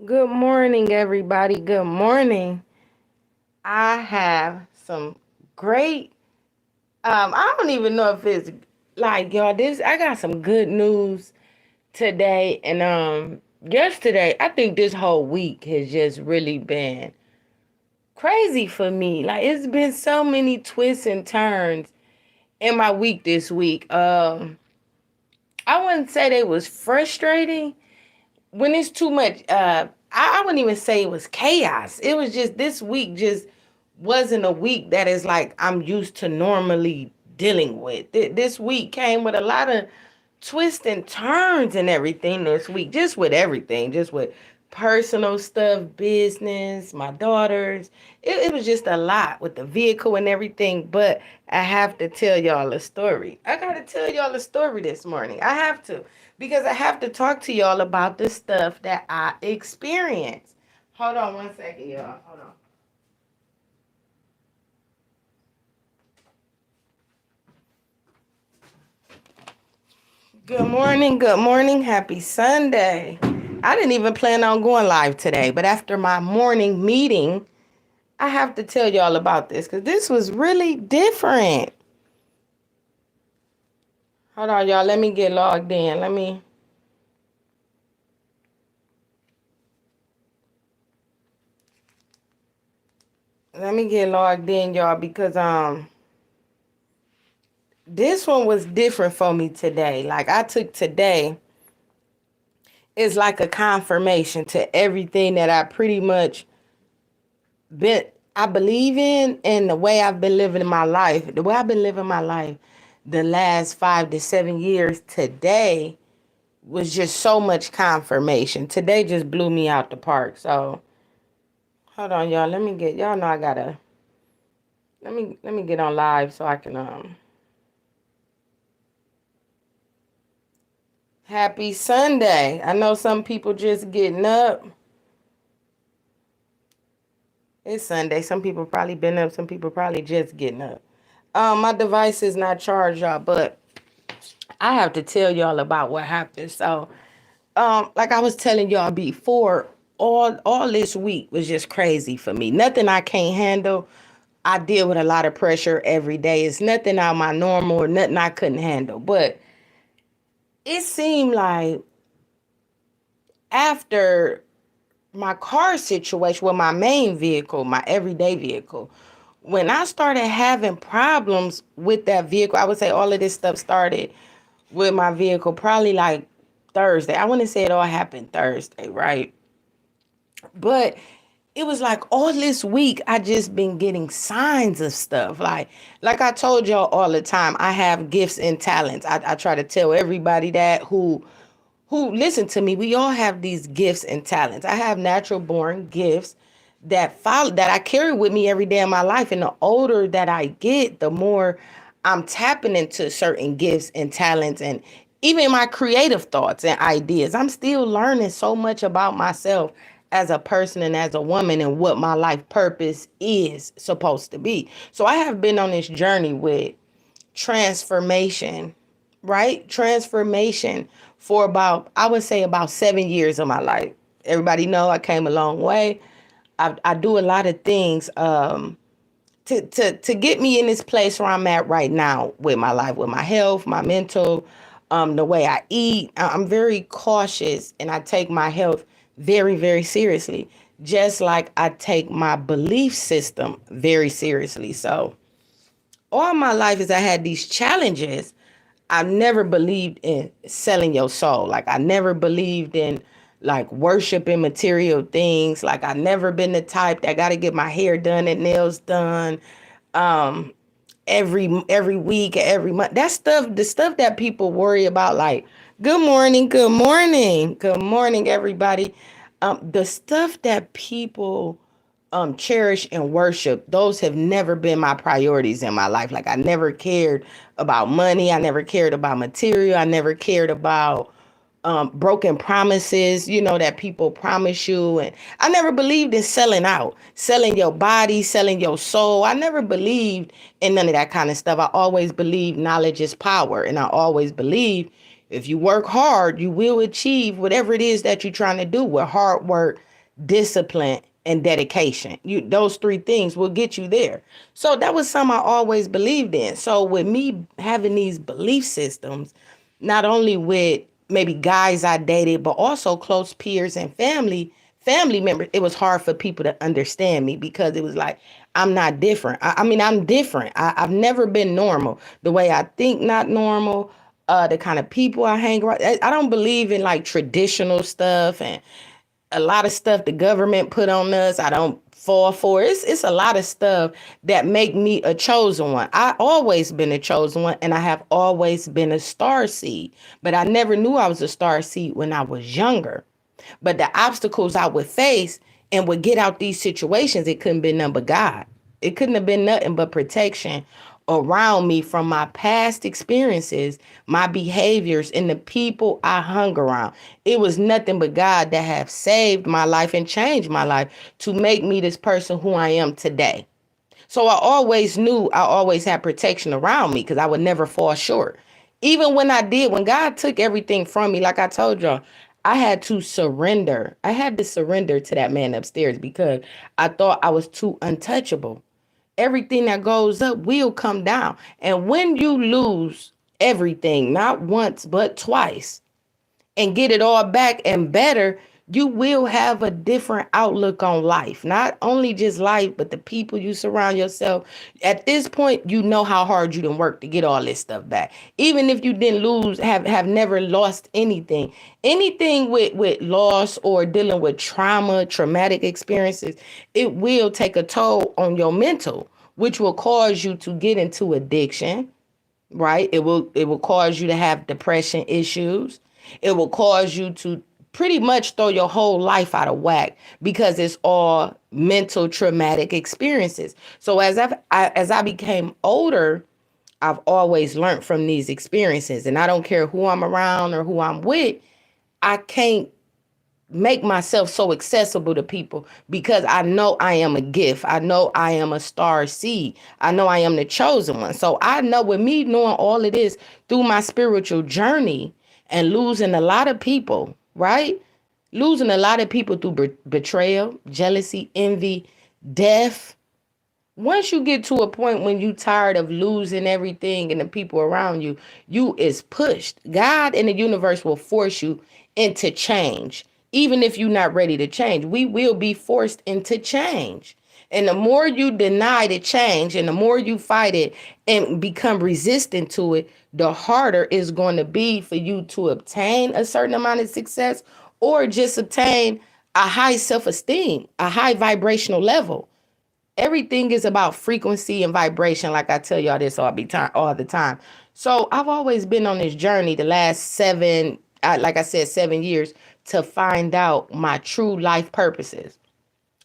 Good morning, everybody. Good morning. I have some great, I don't even know if it's like y'all, I got some good news today. And yesterday, I think this whole week has just really been crazy for me. Like it's been so many twists and turns in my week this week. I wouldn't say they was frustrating when it's too much. I wouldn't even say it was chaos. It was just this week just wasn't a week that is like I'm used to normally dealing with. This week came with a lot of twists and turns and everything this week, just with everything, just with personal stuff, business, my daughters. It was just a lot with the vehicle and everything. But I have to tell y'all a story. I got to tell y'all a story this morning. I have to, because I have to talk to y'all about the stuff that I experienced. Hold on one second, y'all. Hold on. Good morning, good morning, happy Sunday. I didn't even plan on going live today, but after my morning meeting, I have to tell y'all about this because this was really different. Hold on, y'all. Let me get logged in. Let me get logged in, y'all, because this one was different for me today. Like I took today is like a confirmation to everything that I pretty much been I believe in, and the way I've been living my life. The way I've been living my life the last 5 to 7 years today was just so much confirmation. Today just blew me out the park. So hold on, y'all. Let me get y'all know I gotta let me get on live so I can happy Sunday. I know some people just getting up. It's Sunday. Some people probably been up, some people probably just getting up. My device is not charged, y'all, but I have to tell y'all about what happened. So like I was telling y'all before, all this week was just crazy for me. Nothing I can't handle. I deal with a lot of pressure every day. It's nothing out of my normal or nothing I couldn't handle. But it seemed like after my car situation with my main vehicle, my everyday vehicle, when I started having problems with that vehicle, I would say all of this stuff started with my vehicle probably like Thursday. I want to say it all happened Thursday, right? But it was like all this week I just been getting signs of stuff. Like I told y'all all the time, I have gifts and talents. I try to tell everybody that who listen to me. We all have these gifts and talents. I have natural born gifts that I carry with me every day of my life. And the older that I get, the more I'm tapping into certain gifts and talents and even my creative thoughts and ideas. I'm still learning so much about myself as a person and as a woman and what my life purpose is supposed to be. So I have been on this journey with transformation, right? Transformation for about, I would say about 7 years of my life. Everybody know I came a long way. I do a lot of things to get me in this place where I'm at right now with my life, with my health, my mental, the way I eat. I'm very cautious and I take my health very, very seriously, just like I take my belief system very seriously. So all my life as I had these challenges, I never believed in selling your soul. Like I never believed in like worshiping material things. Like I never been the type that got to get my hair done and nails done um every week, every month. That stuff, the stuff that people worry about, like good morning, good morning, good morning, everybody. The stuff that people cherish and worship, those have never been my priorities in my life. Like I never cared about money, I never cared about material, I never cared about broken promises, that people promise you. And I never believed in selling out, selling your body, selling your soul. I never believed in none of that kind of stuff. I always believed knowledge is power. And I always believed if you work hard, you will achieve whatever it is that you're trying to do with hard work, discipline, and dedication. Those three things will get you there. So that was something I always believed in. So with me having these belief systems, not only with maybe guys I dated, but also close peers and family members, it was hard for people to understand me because it was like, I'm not different. I mean, I'm different. I've never been normal. The way I think, not normal. The kind of people I hang around. I don't believe in like traditional stuff and a lot of stuff the government put on us. I don't fall for it. It's a lot of stuff that make me a chosen one. I always been a chosen one, and I have always been a star seed. But I never knew I was a star seed when I was younger. But the obstacles I would face and would get out these situations, it couldn't be nothing but God. It couldn't have been nothing but protection around me from my past experiences, my behaviors, and the people I hung around. It was nothing but God that have saved my life and changed my life to make me this person who I am today. So I always knew I always had protection around me because I would never fall short. Even when I did, when God took everything from me, like I told y'all, I had to surrender. I had to surrender to that man upstairs because I thought I was too untouchable. Everything that goes up will come down. And when you lose everything, not once, but twice, and get it all back and better, you will have a different outlook on life. Not only just life, but the people you surround yourself. At this point, you know how hard you done work to get all this stuff back. Even if you didn't lose, have never lost anything. Anything with loss or dealing with trauma, traumatic experiences, it will take a toll on your mental, which will cause you to get into addiction, right? It will cause you to have depression issues. It will cause you to pretty much throw your whole life out of whack because it's all mental traumatic experiences. So as I became older, I've always learned from these experiences, and I don't care who I'm around or who I'm with. I can't make myself so accessible to people because I know I am a gift. I know I am a star seed. I know I am the chosen one. So I know with me knowing all of this through my spiritual journey and losing a lot of people, right? Losing a lot of people through betrayal, jealousy, envy, death. Once you get to a point when you tired of losing everything and the people around you, you is pushed. God and the universe will force you into change. Even if you're not ready to change, we will be forced into change. And the more you deny the change and the more you fight it and become resistant to it, the harder it's going to be for you to obtain a certain amount of success or just obtain a high self-esteem, a high vibrational level. Everything is about frequency and vibration. Like I tell y'all this all the time. So I've always been on this journey the last like I said, 7 years to find out my true life purposes,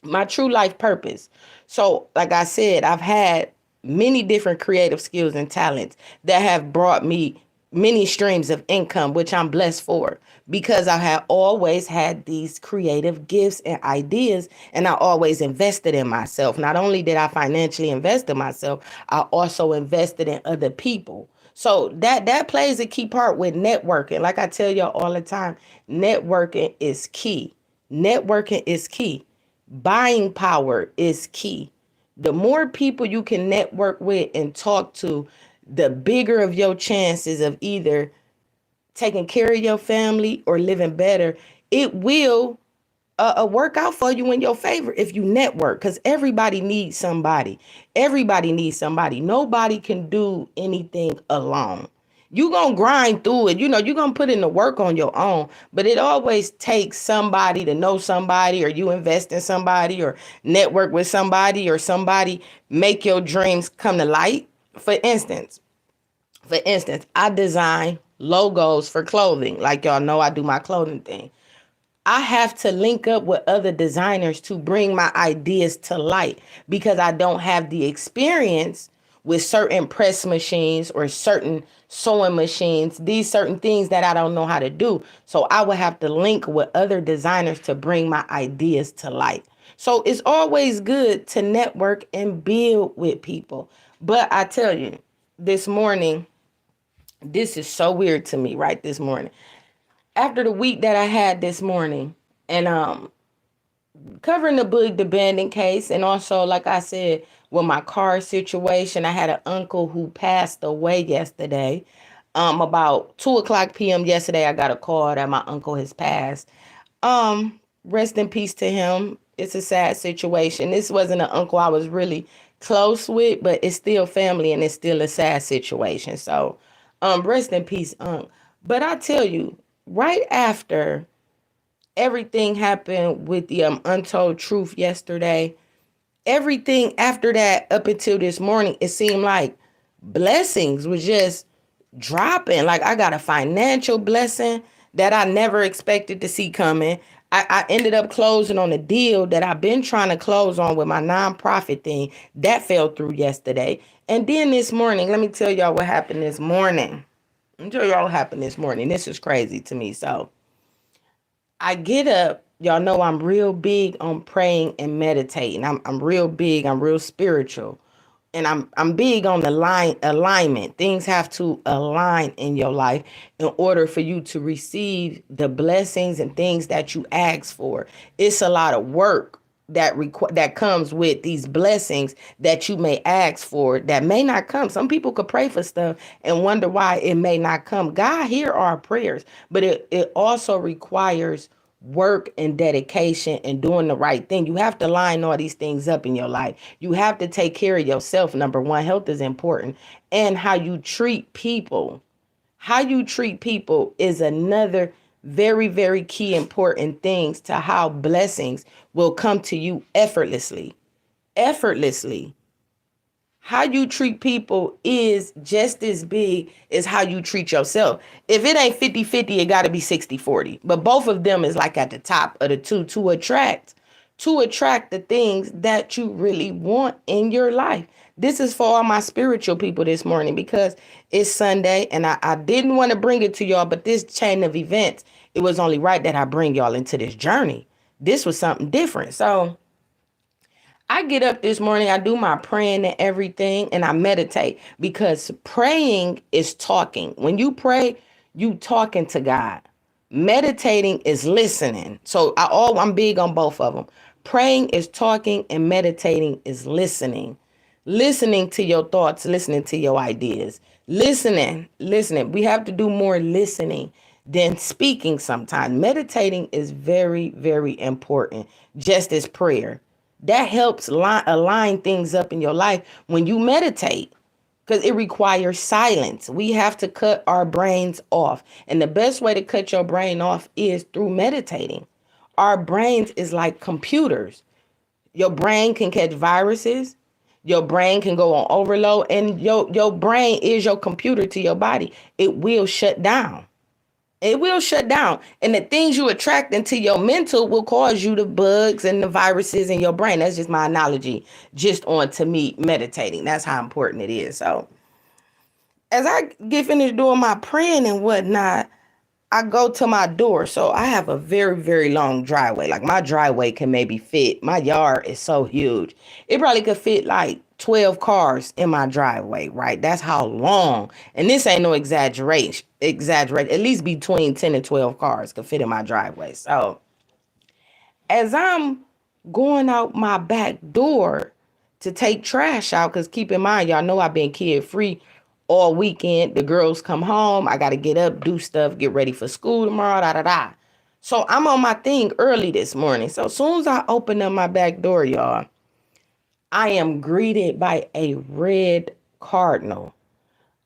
my true life purpose. So like I said, I've had many different creative skills and talents that have brought me many streams of income, which I'm blessed for because I have always had these creative gifts and ideas, and I always invested in myself. Not only did I financially invest in myself, I also invested in other people. So that plays a key part with networking. Like I tell y'all all the time, networking is key. Networking is key. Buying power is key. The more people you can network with and talk to, the bigger of your chances of either taking care of your family or living better. It will work out for you in your favor if you network, because everybody needs somebody. Everybody needs somebody. Nobody can do anything alone. You gonna grind through it. You're gonna put in the work on your own, but it always takes somebody to know somebody, or you invest in somebody, or network with somebody, or somebody make your dreams come to light. For instance, I design logos for clothing. Like y'all know, I do my clothing thing. I have to link up with other designers to bring my ideas to light because I don't have the experience with certain press machines or certain sewing machines, these certain things that I don't know how to do. So I would have to link with other designers to bring my ideas to light. So it's always good to network and build with people. But I tell you, this morning, this is so weird to me, right? This morning, after the week that I had this morning, and covering the book, abandoned case, and also, like I said, with my car situation, I had an uncle who passed away yesterday. About 2 o'clock p.m. yesterday, I got a call that my uncle has passed. Rest in peace to him. It's a sad situation. This wasn't an uncle I was really close with, but it's still family and it's still a sad situation. So, rest in peace, unc. But I tell you, right after everything happened with the untold truth yesterday, everything after that up until this morning, it seemed like blessings was just dropping. Like I got a financial blessing that I never expected to see coming. I ended up closing on a deal that I've been trying to close on with my nonprofit thing. That fell through yesterday. And then this morning, let me tell y'all what happened this morning. Let me tell y'all what happened this morning. This is crazy to me. So I get up. Y'all know I'm real big on praying and meditating. I'm real big. I'm real spiritual. And I'm big on the line alignment. Things have to align in your life in order for you to receive the blessings and things that you ask for. It's a lot of work that comes with these blessings that you may ask for that may not come. Some people could pray for stuff and wonder why it may not come. God hear our prayers, but it also requires work and dedication and doing the right thing. You have to line all these things up in your life. You have to take care of yourself. Number one, health is important. And how you treat people. How you treat people is another very, very key important things to how blessings will come to you effortlessly. Effortlessly. How you treat people is just as big as how you treat yourself. If it ain't 50-50, it got to be 60-40. But both of them is like at the top of the two to attract the things that you really want in your life. This is for all my spiritual people this morning because it's Sunday and I didn't want to bring it to y'all, but this chain of events, it was only right that I bring y'all into this journey. This was something different. So I get up this morning, I do my praying and everything, and I meditate because praying is talking. When you pray, you talking to God. Meditating is listening. So I'm big on both of them. Praying is talking and meditating is listening. Listening to your thoughts, listening to your ideas. Listening. We have to do more listening than speaking sometimes. Meditating is very, very important, just as prayer. That helps align things up in your life when you meditate because it requires silence. We have to cut our brains off. And the best way to cut your brain off is through meditating. Our brains is like computers. Your brain can catch viruses. Your brain can go on overload. And your brain is your computer to your body. It will shut down. It will shut down. And the things you attract into your mental will cause you the bugs and the viruses in your brain. That's just my analogy, just on to me meditating. That's how important it is. So as I get finished doing my praying and whatnot, I go to my door. So I have a very, very long driveway. Like my driveway can maybe fit. My yard is so huge. It probably could fit like 12 cars in my driveway, right? That's how long. And this ain't no exaggeration. Exaggerate. At least between 10 and 12 cars could fit in my driveway. So as I'm going out my back door to take trash out, because keep in mind, y'all know I've been kid free all weekend. The girls come home. I got to get up, do stuff, get ready for school tomorrow, da da da. So I'm on my thing early this morning. So as soon as I open up my back door, y'all, I am greeted by a red cardinal.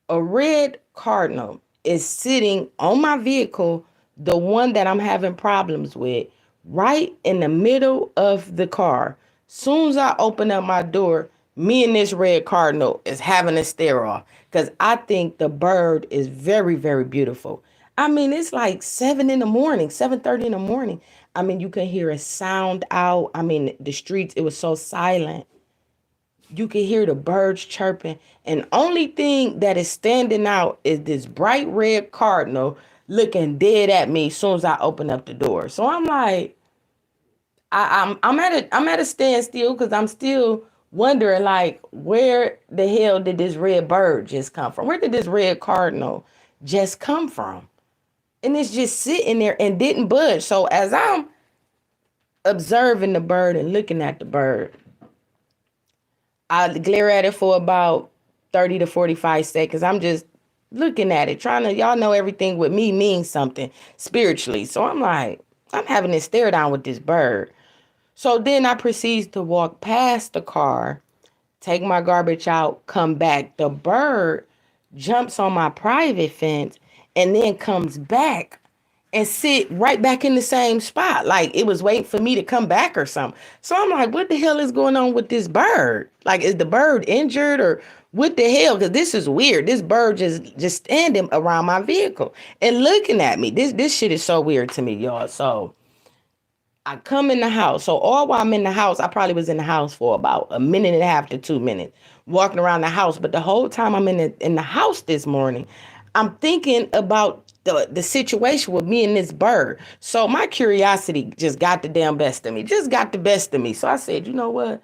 A red cardinal is sitting on my vehicle, the one that I'm having problems with, right in the middle of the car. Soon as I open up my door, me and this red cardinal is having a stare off because I think the bird is very, very beautiful. I mean, it's like 7 in the morning, 7:30 in the morning. I mean, you can hear a sound out. I mean, the streets, it was so silent. You can hear the birds chirping. And only thing that is standing out is this bright red cardinal looking dead at me as soon as I open up the door. So I'm like, I'm at a standstill because I'm still wondering like where the hell did this red bird just come from? Where did this red cardinal just come from? And it's just sitting there and didn't budge. So as I'm observing the bird and looking at the bird. I glare at it for about 30 to 45 seconds. I'm just looking at it, trying to, y'all know everything with me means something spiritually. So I'm like, I'm having this stare down with this bird. So then I proceed to walk past the car, take my garbage out, come back. The bird jumps on my private fence and then comes back and sit right back in the same spot. Like it was waiting for me to come back or something. So I'm like, what the hell is going on with this bird? Like, is the bird injured or what the hell? Because this is weird. This bird just standing around my vehicle and looking at me. This shit is so weird to me, y'all. So I come in the house. So all while I'm in the house, I probably was in the house for about a minute and a half to 2 minutes, walking around the house. But the whole time I'm in the house this morning, I'm thinking about the situation with me and this bird. So my curiosity just got the damn best of me. Just got the best of me. So I said, you know what?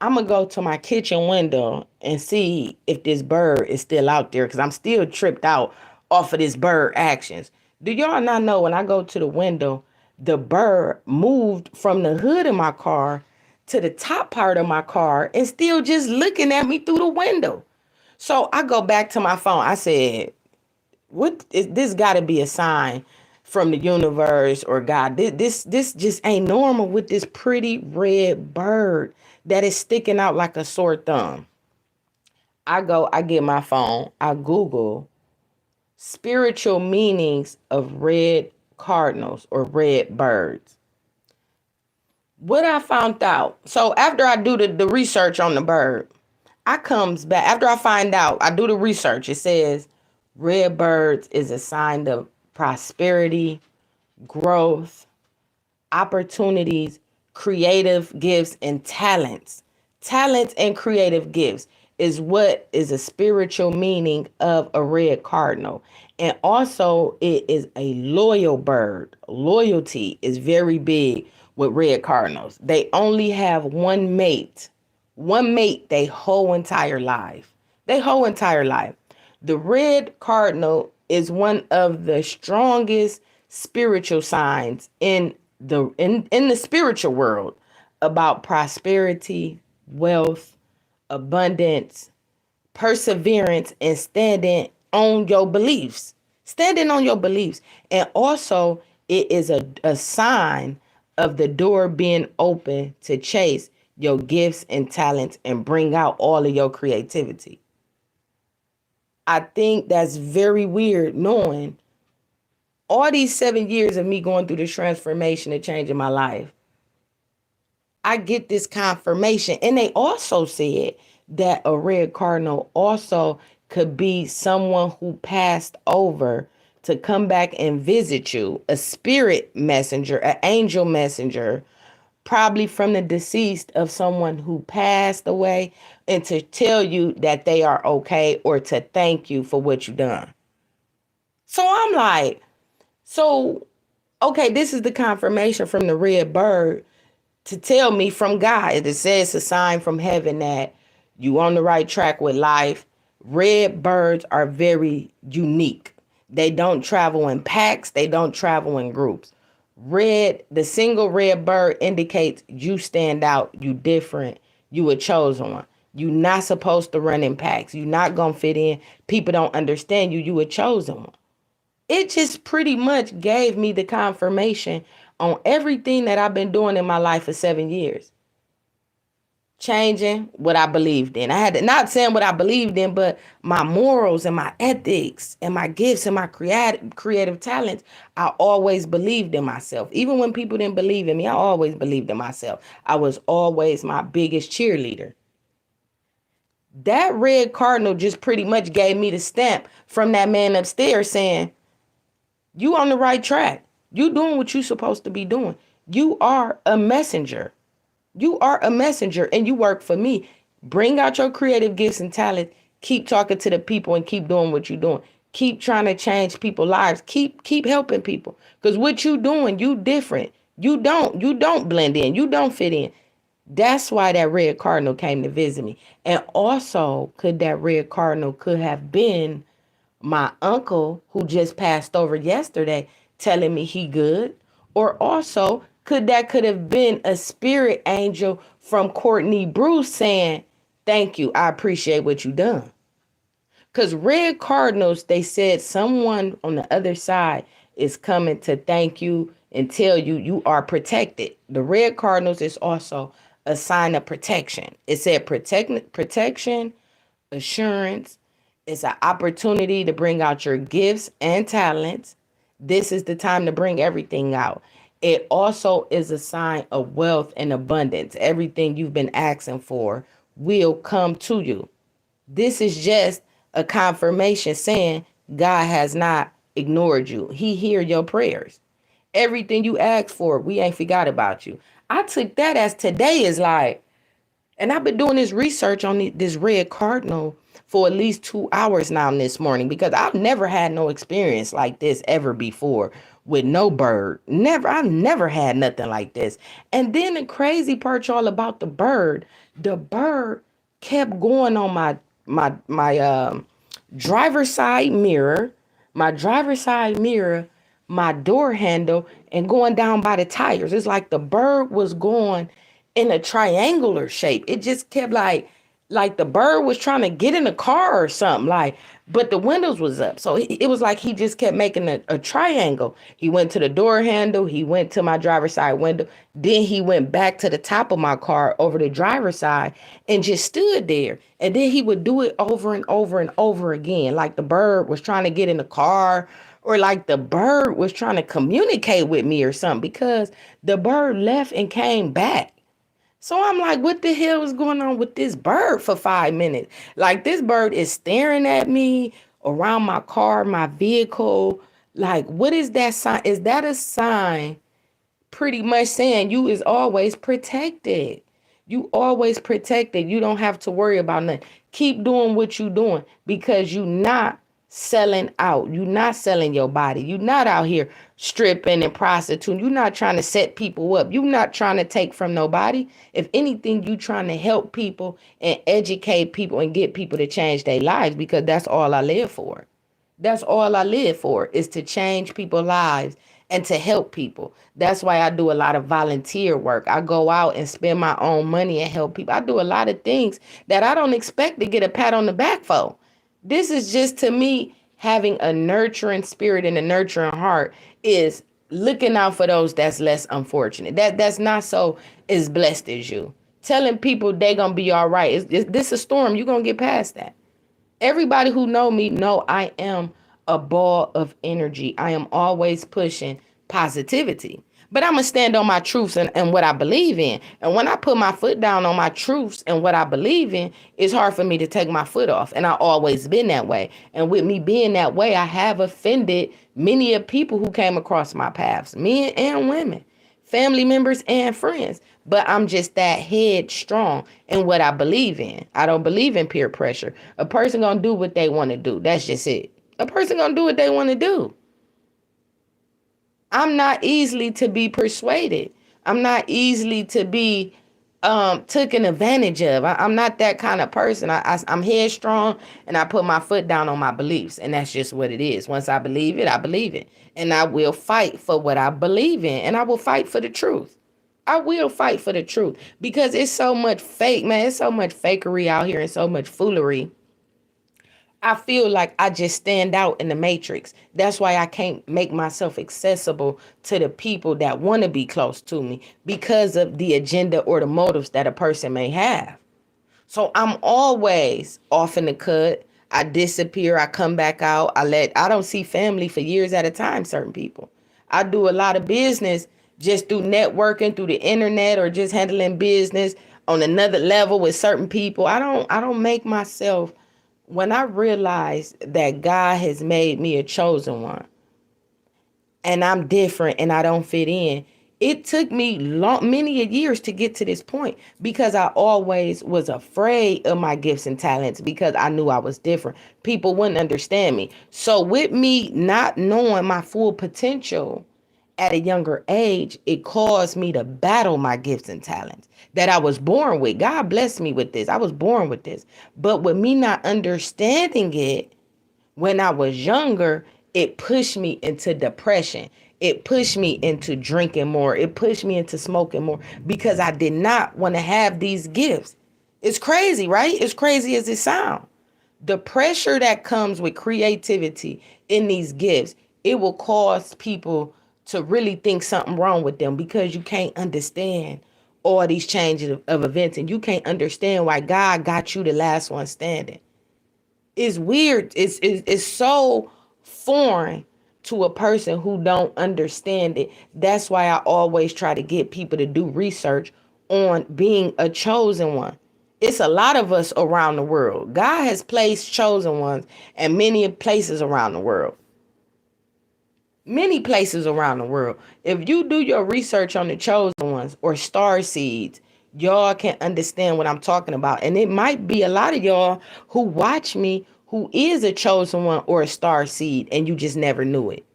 I'm gonna go to my kitchen window and see if this bird is still out there because I'm still tripped out off of this bird actions. Do y'all not know when I go to the window, the bird moved from the hood of my car to the top part of my car and still just looking at me through the window. So I go back to my phone. I said, what is this? Got to be a sign from the universe or God. This just ain't normal with this pretty red bird that is sticking out like a sore thumb. I get my phone, I Google spiritual meanings of red cardinals or red birds. What I found out, so after I do the research on the bird, I comes back, after I find out, I do the research. It says red birds is a sign of prosperity, growth, opportunities, creative gifts, and talents. Talents and creative gifts is what is a spiritual meaning of a red cardinal. And also, it is a loyal bird. Loyalty is very big with red cardinals. They only have one mate, they whole entire life. They whole entire life. The red cardinal is one of the strongest spiritual signs in the spiritual world about prosperity, wealth, abundance, perseverance, and standing on your beliefs. Standing on your beliefs. And also, it is a sign of the door being open to chase your gifts and talents and bring out all of your creativity. I think that's very weird knowing all these 7 years of me going through this transformation and changing my life. I get this confirmation. And they also said that a red cardinal also could be someone who passed over to come back and visit you, a spirit messenger, an angel messenger, probably from the deceased of someone who passed away, and to tell you that they are okay or to thank you for what you done. So I'm like, so, okay, this is the confirmation from the red bird to tell me from God. It says a sign from heaven that you on the right track with life. Red birds are very unique. They don't travel in packs. They don't travel in groups. The single red bird indicates you stand out, you different, you a chosen one. You not supposed to run in packs. You not gonna fit in. People don't understand you. You a chosen one. It just pretty much gave me the confirmation on everything that I've been doing in my life for 7 years. Changing what I believed in. I had to, not saying what I believed in, but my morals and my ethics and my gifts and my creative talents. I always believed in myself. Even when people didn't believe in me, I always believed in myself. I was always my biggest cheerleader. That red cardinal just pretty much gave me the stamp from that man upstairs saying, you on the right track. You doing what you supposed to be doing. You are a messenger. You are a messenger and you work for me. Bring out your creative gifts and talent. Keep talking to the people and keep doing what you're doing. Keep trying to change people's lives. Keep helping people. Because what you doing, you different. You don't blend in. You don't fit in. That's why that red cardinal came to visit me. And also, that red cardinal could have been my uncle who just passed over yesterday telling me he good, or also Could have been a spirit angel from Courtney Bruce saying, thank you, I appreciate what you done. Because red cardinals, they said someone on the other side is coming to thank you and tell you you are protected. The red cardinals is also a sign of protection. It said protection, assurance. It's an opportunity to bring out your gifts and talents. This is the time to bring everything out. It also is a sign of wealth and abundance. Everything you've been asking for will come to you. This is just a confirmation saying God has not ignored you. He hear your prayers. Everything you asked for, we ain't forgot about you. I took that as today is like, and I've been doing this research on this red cardinal for at least 2 hours now this morning because I've never had no experience like this ever before with no bird. Never, I've never had nothing like this. And then the crazy part, y'all, about the bird kept going on my driver's side mirror, my door handle, and going down by the tires. It's like the bird was going in a triangular shape. It just kept like the bird was trying to get in the car or something, like, but the windows was up. So it was like he just kept making a triangle. He went to the door handle, he went to my driver's side window, then he went back to the top of my car over the driver's side and just stood there. And then he would do it over and over and over again, like the bird was trying to get in the car, or like the bird was trying to communicate with me or something, because the bird left and came back. So I'm like, what the hell is going on with this bird for 5 minutes? Like, this bird is staring at me around my car, my vehicle. Like, what is that sign? Is that a sign pretty much saying you is always protected? You always protected. You don't have to worry about nothing. Keep doing what you doing because you not selling out. You not selling your body. You not out here stripping and prostituting. You not trying to set people up. You not trying to take from nobody. If anything, you trying to help people and educate people and get people to change their lives, because that's all I live for. That's all I live for, is to change people's lives and to help people. That's why I do a lot of volunteer work. I go out and spend my own money and help people. I do a lot of things that I don't expect to get a pat on the back for. This is just, to me, having a nurturing spirit and a nurturing heart is looking out for those that's less unfortunate, that's not so as blessed as you. Telling people they gonna be all right. This a storm. You're gonna get past that. Everybody who know me know I am a ball of energy. I am always pushing positivity. But I'm going to stand on my truths and what I believe in. And when I put my foot down on my truths and what I believe in, it's hard for me to take my foot off. And I've always been that way. And with me being that way, I have offended many of people who came across my paths, men and women, family members and friends. But I'm just that headstrong in what I believe in. I don't believe in peer pressure. A person going to do what they want to do. That's just it. A person going to do what they want to do. I'm not easily to be persuaded. I'm not easily to be taken advantage of. I'm not that kind of person. I'm headstrong, and I put my foot down on my beliefs, and that's just what it is. Once I believe it, I believe it. And I will fight for what I believe in, and I will fight for the truth. I will fight for the truth, because it's so much fake, man. It's so much fakery out here and so much foolery. I feel like I just stand out in the matrix. That's why I can't make myself accessible to the people that want to be close to me, because of the agenda or the motives that a person may have. So I'm always off in the cut. I disappear. I come back out. I don't see family for years at a time, certain people. I do a lot of business just through networking, through the internet, or just handling business on another level with certain people. I don't make myself. When I realized that God has made me a chosen one and I'm different and I don't fit in, it took me many years to get to this point, because I always was afraid of my gifts and talents, because I knew I was different. People wouldn't understand me. So with me not knowing my full potential at a younger age, it caused me to battle my gifts and talents that I was born with. God blessed me with this. I was born with this. But with me not understanding it when I was younger, it pushed me into depression. It pushed me into drinking more. It pushed me into smoking more because I did not want to have these gifts. It's crazy, right? It's crazy as it sounds. The pressure that comes with creativity in these gifts, it will cause people to really think something wrong with them because you can't understand all these changes of events, and you can't understand why God got you the last one standing. It's weird. It's so foreign to a person who don't understand it. That's why I always try to get people to do research on being a chosen one. It's a lot of us around the world. God has placed chosen ones in many places around the world. Many places around the world. If you do your research on the chosen ones or star seeds, y'all can understand what I'm talking about. And it might be a lot of y'all who watch me who is a chosen one or a star seed and you just never knew it.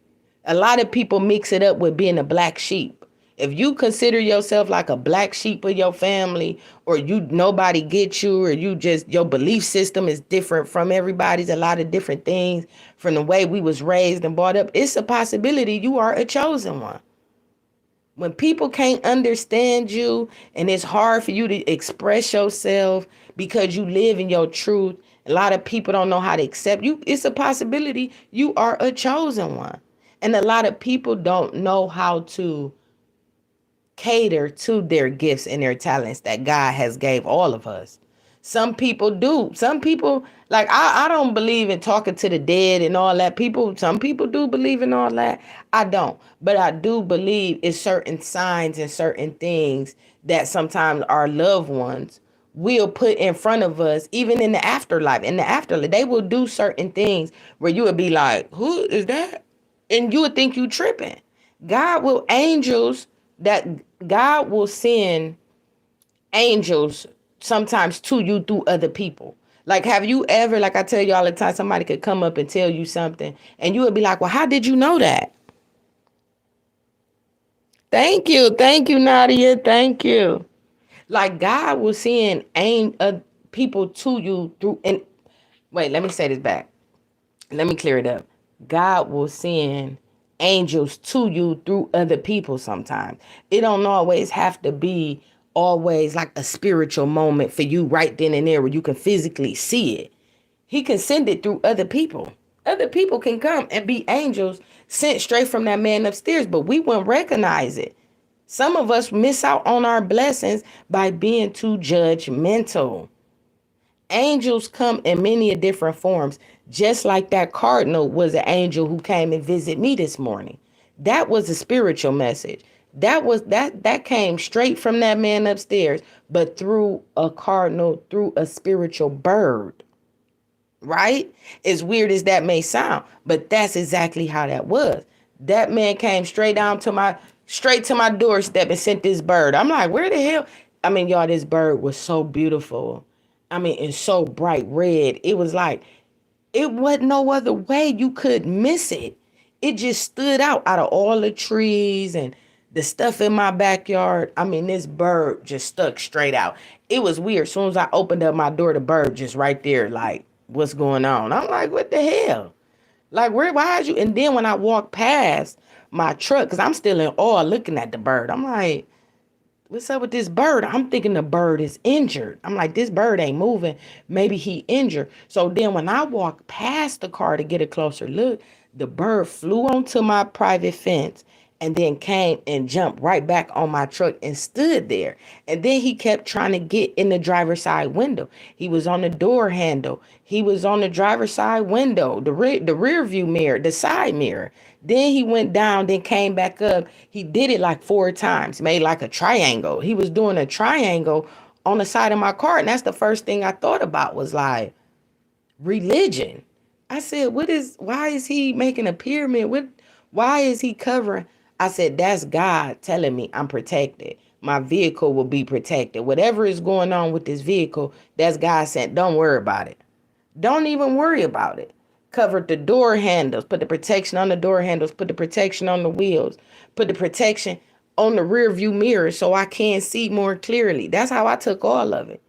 A lot of people mix it up with being a black sheep. If you consider yourself like a black sheep of your family, or you nobody gets you, or you just your belief system is different from everybody's, a lot of different things from the way we was raised and brought up, it's a possibility you are a chosen one. When people can't understand you and it's hard for you to express yourself because you live in your truth, a lot of people don't know how to accept you. It's a possibility you are a chosen one. And a lot of people don't know how to cater to their gifts and their talents that God has gave all of us. Some people do. Some people, like, I don't believe in talking to the dead and all that. Some people do believe in all that. I don't. But I do believe in certain signs and certain things that sometimes our loved ones will put in front of us, even in the afterlife. In the afterlife, they will do certain things where you would be like, who is that? And you would think you tripping. God will angels that God will send angels sometimes to you through other people. Like, have you ever, like I tell you all the time, somebody could come up and tell you something and you would be like, well, how did you know that? Thank you. Thank you, Nadia. Thank you. Like, God will send people to you through, and wait, let me say this back. Let me clear it up. God will send angels to you through other people sometimes. It don't always have to be always like a spiritual moment for you right then and there where you can physically see it. He can send it through other people. Other people can come and be angels sent straight from that man upstairs, but we wouldn't recognize it. Some of us miss out on our blessings by being too judgmental. Angels come in many different forms, just like that cardinal was an angel who came and visited me this morning. That was a spiritual message. That came straight from that man upstairs, but through a cardinal, through a spiritual bird. Right? As weird as that may sound, but that's exactly how that was. That man came straight to my doorstep and sent this bird. I'm like, where the hell? I mean, y'all, this bird was so beautiful. I mean, and so bright red. It was like, it wasn't no other way you could miss it. It just stood out of all the trees and the stuff in my backyard. I mean, this bird just stuck straight out. It was weird. As soon as I opened up my door, the bird just right there, like, what's going on? I'm like, what the hell? Like, why is you? And then when I walked past my truck, because I'm still in awe looking at the bird, I'm like, what's up with this bird? I'm thinking the bird is injured. I'm like, this bird ain't moving. Maybe he injured. So then when I walked past the car to get a closer look, the bird flew onto my private fence and then came and jumped right back on my truck and stood there. And then he kept trying to get in the driver's side window. He was on the door handle. He was on the driver's side window, the rear view mirror, the side mirror. Then he went down, then came back up. He did it like 4 times, made like a triangle. He was doing a triangle on the side of my car. And that's the first thing I thought about was like religion. I said, why is he making a pyramid? Why is he covering? I said, that's God telling me I'm protected. My vehicle will be protected. Whatever is going on with this vehicle, that's God said, don't worry about it. Don't even worry about it. Covered the door handles, put the protection on the door handles, put the protection on the wheels, put the protection on the rear view mirror so I can see more clearly. That's how I took all of it.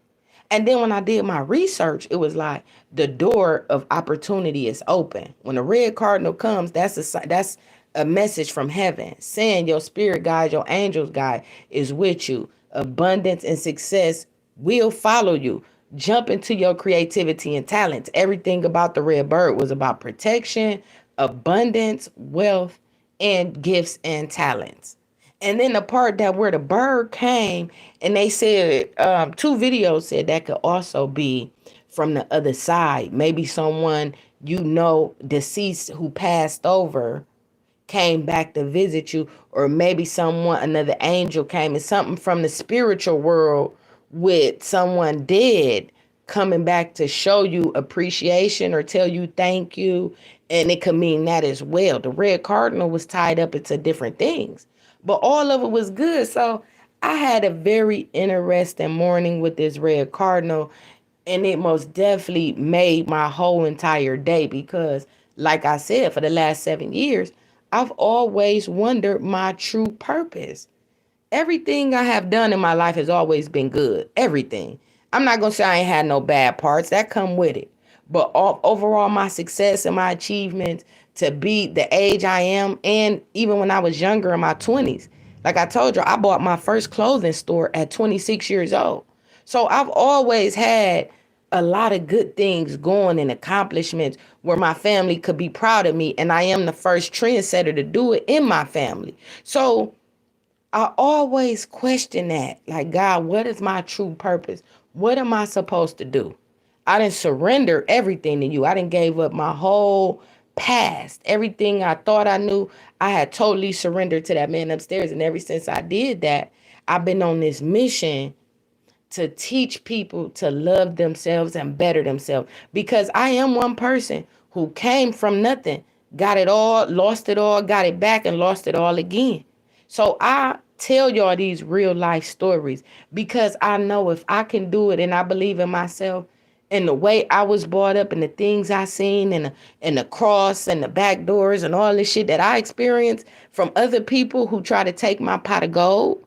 And then when I did my research, it was like the door of opportunity is open. When a red cardinal comes, that's a message from heaven saying your spirit guide, your angels guide is with you. Abundance and success will follow you. Jump into your creativity and talents. Everything about the red bird was about protection, abundance, wealth, and gifts and talents. And then the part that where the bird came, and they said, two videos said that could also be from the other side. Maybe someone deceased who passed over came back to visit you, or maybe another angel came, and something from the spiritual world with someone dead coming back to show you appreciation or tell you thank you. And it could mean that as well. The red cardinal was tied up into different things, but all of it was good. So I had a very interesting morning with this red cardinal, and it most definitely made my whole entire day because, like I said, for the last 7 years, I've always wondered my true purpose. Everything I have done in my life has always been good. Everything. I'm not going to say I ain't had no bad parts. That come with it. But overall, my success and my achievements to be the age I am, and even when I was younger in my 20s, like I told you, I bought my first clothing store at 26 years old. So I've always had a lot of good things going and accomplishments where my family could be proud of me. And I am the first trendsetter to do it in my family. So I always question that. Like, God, what is my true purpose? What am I supposed to do? I didn't surrender everything to you. I didn't gave up my whole past. Everything I thought I knew, I had totally surrendered to that man upstairs. And ever since I did that, I've been on this mission to teach people to love themselves and better themselves. Because I am one person who came from nothing, got it all, lost it all, got it back, and lost it all again. So I tell y'all these real life stories because I know if I can do it and I believe in myself and the way I was brought up and the things I seen and the cross and the back doors and all this shit that I experienced from other people who try to take my pot of gold.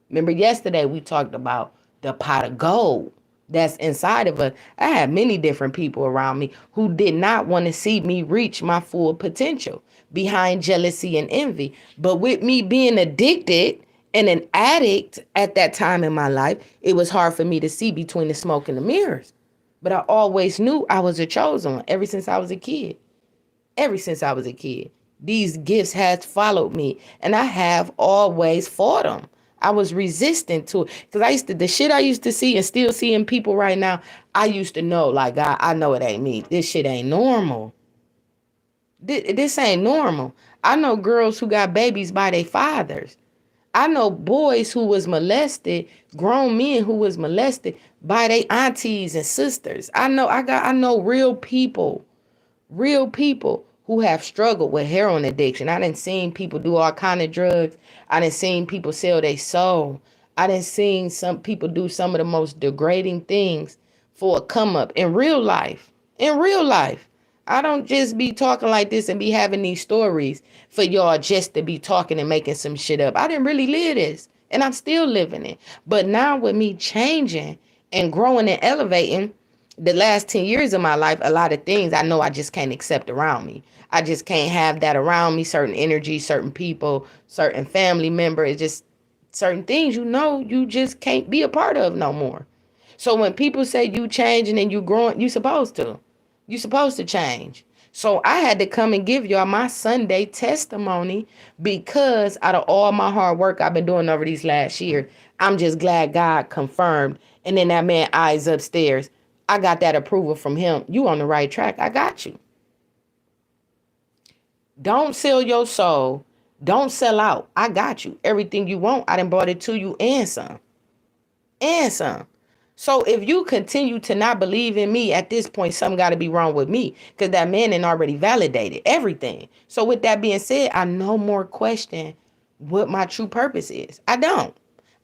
Remember yesterday we talked about the pot of gold that's inside of us. I had many different people around me who did not want to see me reach my full potential behind jealousy and envy. But with me being addicted and an addict at that time in my life, it was hard for me to see between the smoke and the mirrors. But I always knew I was a chosen one ever since I was a kid. Ever since I was a kid. These gifts has followed me, and I have always fought them. I was resistant to it because the shit I used to see and still see in people right now, I used to know, like, God, I know it ain't me. This shit ain't normal. This ain't normal. I know girls who got babies by their fathers. I know boys who was molested, grown men who was molested by their aunties and sisters. I know real people who have struggled with heroin addiction. I done seen people do all kind of drugs. I done seen people sell their soul. I done seen some people do some of the most degrading things for a come up in real life. In real life. I don't just be talking like this and be having these stories for y'all just to be talking and making some shit up. I didn't really live this, and I'm still living it. But now with me changing and growing and elevating, the last 10 years of my life, a lot of things I know I just can't accept around me. I just can't have that around me, certain energy, certain people, certain family members. It's just certain things, you just can't be a part of no more. So when people say you changing and you growing, you supposed to. You supposed to change. So I had to come and give y'all my Sunday testimony because out of all my hard work I've been doing over these last year, I'm just glad God confirmed. And then that man eyes upstairs, I got that approval from him. You on the right track. I got you. Don't sell your soul. Don't sell out. I got you. Everything you want, I done brought it to you and some. And some. So if you continue to not believe in me at this point, something got to be wrong with me because that man had already validated everything. So with that being said, I no more question what my true purpose is. I don't.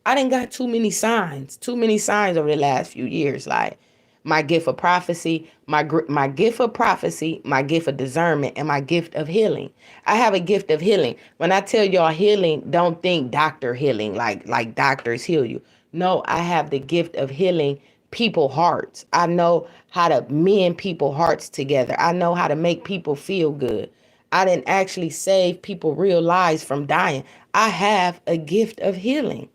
I done got too many signs over the last few years. Like my gift of prophecy, my gift of prophecy, my gift of discernment, and my gift of healing. I have a gift of healing. When I tell y'all healing, don't think doctor healing, like doctors heal you. No, I have the gift of healing people hearts. I know how to mend people hearts together. I know how to make people feel good. I didn't actually save people real lives from dying. I have a gift of healing.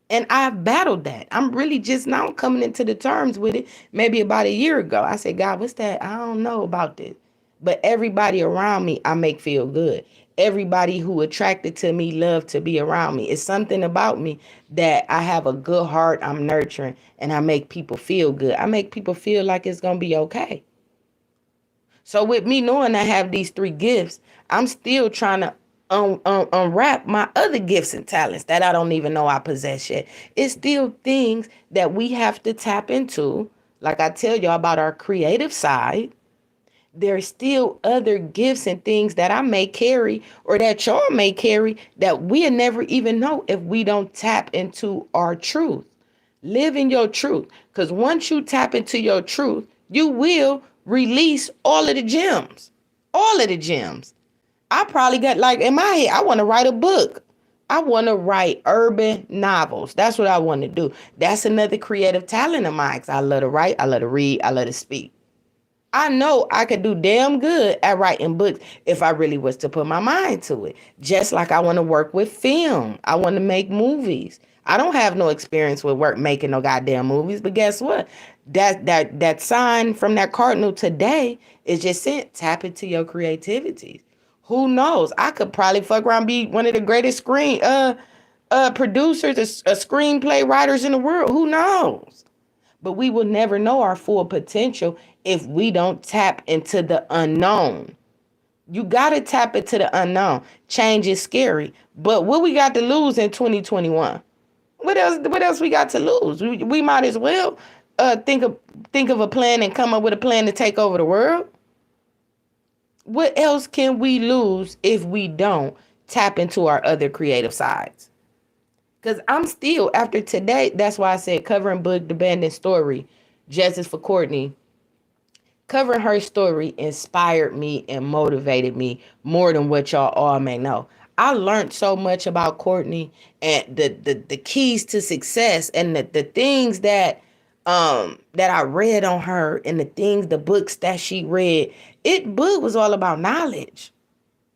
And I've battled that. I'm really just now coming into the terms with it. Maybe about a year ago, I said, God, what's that? I don't know about this. But everybody around me, I make feel good. Everybody who attracted to me love to be around me. It's something about me that I have a good heart. I'm nurturing and I make people feel good. I make people feel like it's going to be okay. So with me knowing I have these three gifts, I'm still trying to unwrap my other gifts and talents that I don't even know I possess yet. It's still things that we have to tap into. Like I tell y'all about our creative side, there's still other gifts and things that I may carry or that y'all may carry that we'll never even know if we don't tap into our truth. Live in your truth. Because once you tap into your truth, you will release all of the gems. All of the gems. I probably got like in my head, I want to write a book. I want to write urban novels. That's what I want to do. That's another creative talent of mine. 'Cause I love to write, I love to read, I love to speak. I know I could do damn good at writing books if I really was to put my mind to it. Just like I want to work with film. I want to make movies. I don't have no experience with work making no goddamn movies, but guess what? That sign from that cardinal today is just sent. Tap into your creativity. Who knows? I could probably fuck around and be one of the greatest producers, a screenplay writers in the world. Who knows? But we will never know our full potential if we don't tap into the unknown. You got to tap into the unknown. Change is scary. But what we got to lose in 2021? What else we got to lose? We might as well think of a plan and come up with a plan to take over the world. What else can we lose if we don't tap into our other creative sides? Because I'm still, after today, that's why I said covering Book the Abandoned Story, Justice for Courtney. Covering her story inspired me and motivated me more than what y'all all may know. I learned so much about Courtney and the keys to success and the things that I read on her and the books that she read. Book was all about knowledge.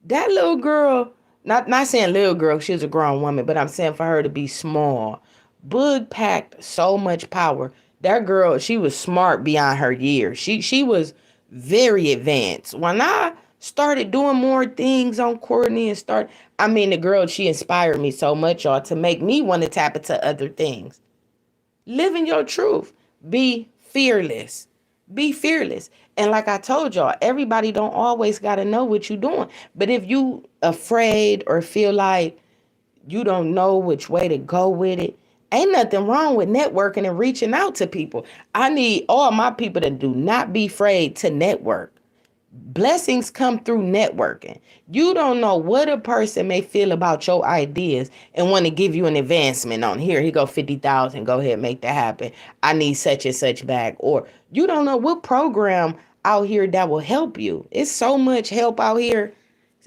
That little girl, not saying little girl, she was a grown woman, but I'm saying for her to be small. Boog packed so much power. That girl, she was smart beyond her years. She was very advanced. When I started doing more things on Courtney the girl, she inspired me so much, y'all, to make me want to tap into other things. Live in your truth. Be fearless. Be fearless. And like I told y'all, everybody don't always got to know what you're doing. But if you afraid or feel like you don't know which way to go with it, ain't nothing wrong with networking and reaching out to people. I need all my people to do not be afraid to network. Blessings come through networking. You don't know what a person may feel about your ideas and want to give you an advancement on. Here go 50,000. Go ahead, make that happen. I need such and such back. Or you don't know what program out here that will help you. It's so much help out here.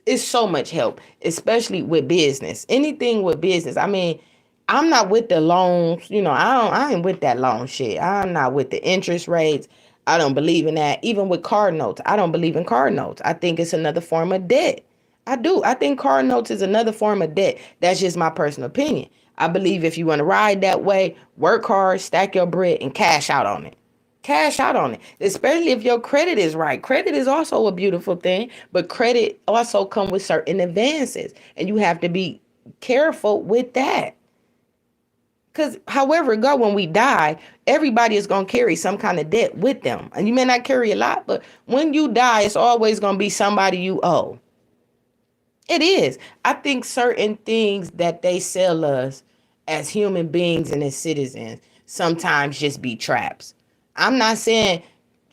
It's so much help, especially with business. Anything with business. I'm not with the loans. I ain't with that loan shit. I'm not with the interest rates. I don't believe in that. Even with car notes, I don't believe in car notes. I think it's another form of debt. I do. I think car notes is another form of debt. That's just my personal opinion. I believe if you want to ride that way, work hard, stack your bread, and cash out on it. Cash out on it, especially if your credit is right. Credit is also a beautiful thing, but credit also comes with certain advances, and you have to be careful with that. Because however it go, when we die, everybody is going to carry some kind of debt with them. And you may not carry a lot, but when you die, it's always going to be somebody you owe. It is. I think certain things that they sell us as human beings and as citizens sometimes just be traps. I'm not saying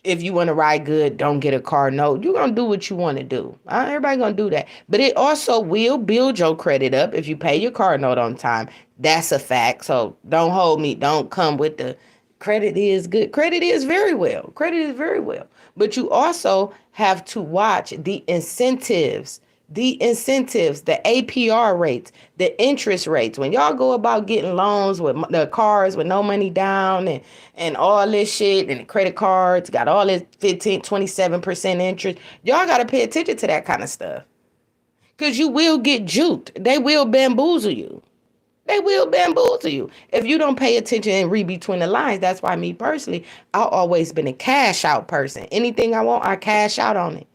if you want to ride good, don't get a car note. You're going to do what you want to do. Everybody going to do that. But it also will build your credit up if you pay your car note on time. That's a fact. So don't hold me. Don't come with the credit is good. Credit is very well. Credit is very well. But you also have to watch the incentives The incentives, the APR rates, the interest rates. When y'all go about getting loans with the cars with no money down and all this shit, and the credit cards got all this 15, 27% interest, y'all got to pay attention to that kind of stuff. Because you will get juked. They will bamboozle you. They will bamboozle you if you don't pay attention and read between the lines. That's why me personally, I've always been a cash out person. Anything I want, I cash out on it.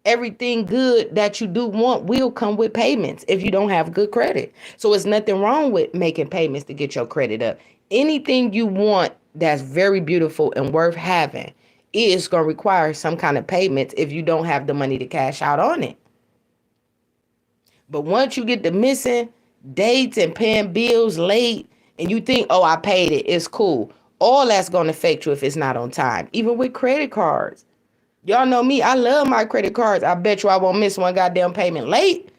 Everything good that you do want will come with payments if you don't have good credit. So it's nothing wrong with making payments to get your credit up. Anything you want that's very beautiful and worth having is going to require some kind of payments if you don't have the money to cash out on it. But once you get the missing dates and paying bills late and you think, oh, I paid it, it's cool. All that's going to affect you if it's not on time. Even with credit cards. Y'all know me. I love my credit cards. I bet you I won't miss one goddamn payment late.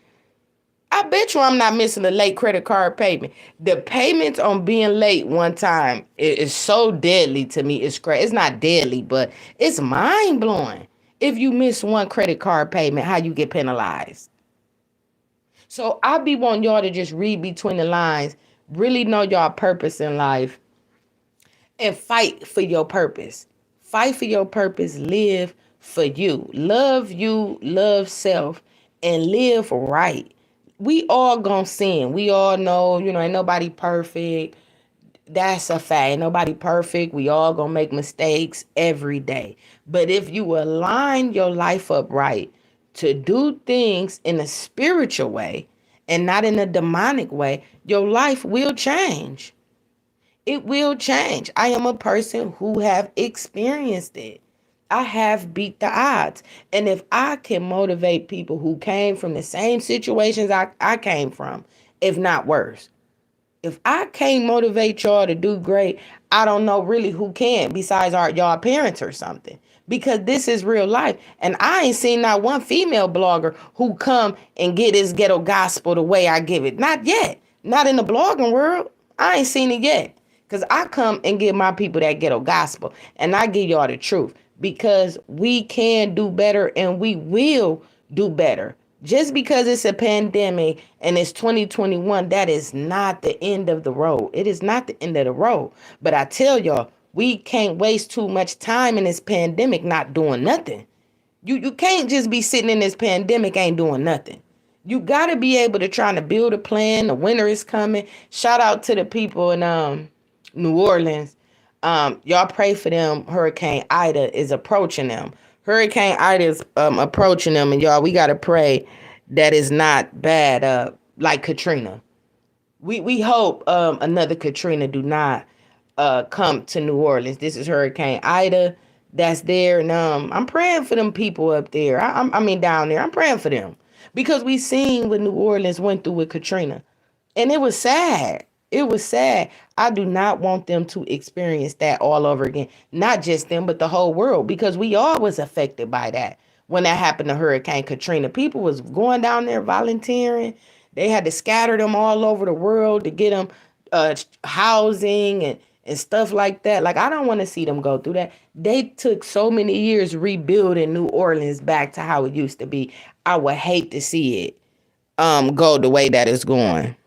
I bet you I'm not missing a late credit card payment. The payments on being late one time is so deadly to me. It's crazy. It's not deadly, but it's mind blowing. If you miss one credit card payment, how you get penalized. So I be wanting y'all to just read between the lines, really know y'all purpose in life, and fight for your purpose. Fight for your purpose. Live for you. You, love self, and live right. We all gonna sin. We all know, ain't nobody perfect. That's a fact. Ain't nobody perfect. We all gonna make mistakes every day. But if you align your life up right to do things in a spiritual way and not in a demonic way, your life will change. It will change. I am a person who have experienced it. I have beat the odds. And if I can motivate people who came from the same situations I came from, if not worse, if I can't motivate y'all to do great, I don't know really who can besides y'all parents or something. Because this is real life. And I ain't seen not one female blogger who come and get his ghetto gospel the way I give it. Not yet. Not in the blogging world. I ain't seen it yet. Because I come and give my people that ghetto gospel. And I give y'all the truth. Because we can do better and we will do better. Just because it's a pandemic and it's 2021, that is not the end of the road. It is not the end of the road. But I tell y'all, we can't waste too much time in this pandemic not doing nothing. You can't just be sitting in this pandemic ain't doing nothing. You got to be able to try to build a plan. The winter is coming. Shout out to the people in New Orleans. Y'all pray for them. Hurricane Ida is approaching them. Hurricane Ida is approaching them, and y'all, we gotta pray that it's not bad, like Katrina. We hope another Katrina do not come to New Orleans. This is Hurricane Ida that's there, and I'm praying for them people up there. I mean down there. I'm praying for them because we seen what New Orleans went through with Katrina, and it was sad. It was sad. I do not want them to experience that all over again. Not just them, but the whole world, because we all was affected by that. When that happened to Hurricane Katrina, people was going down there volunteering. They had to scatter them all over the world to get them housing and stuff like that. Like, I don't want to see them go through that. They took so many years rebuilding New Orleans back to how it used to be. I would hate to see it go the way that it's going.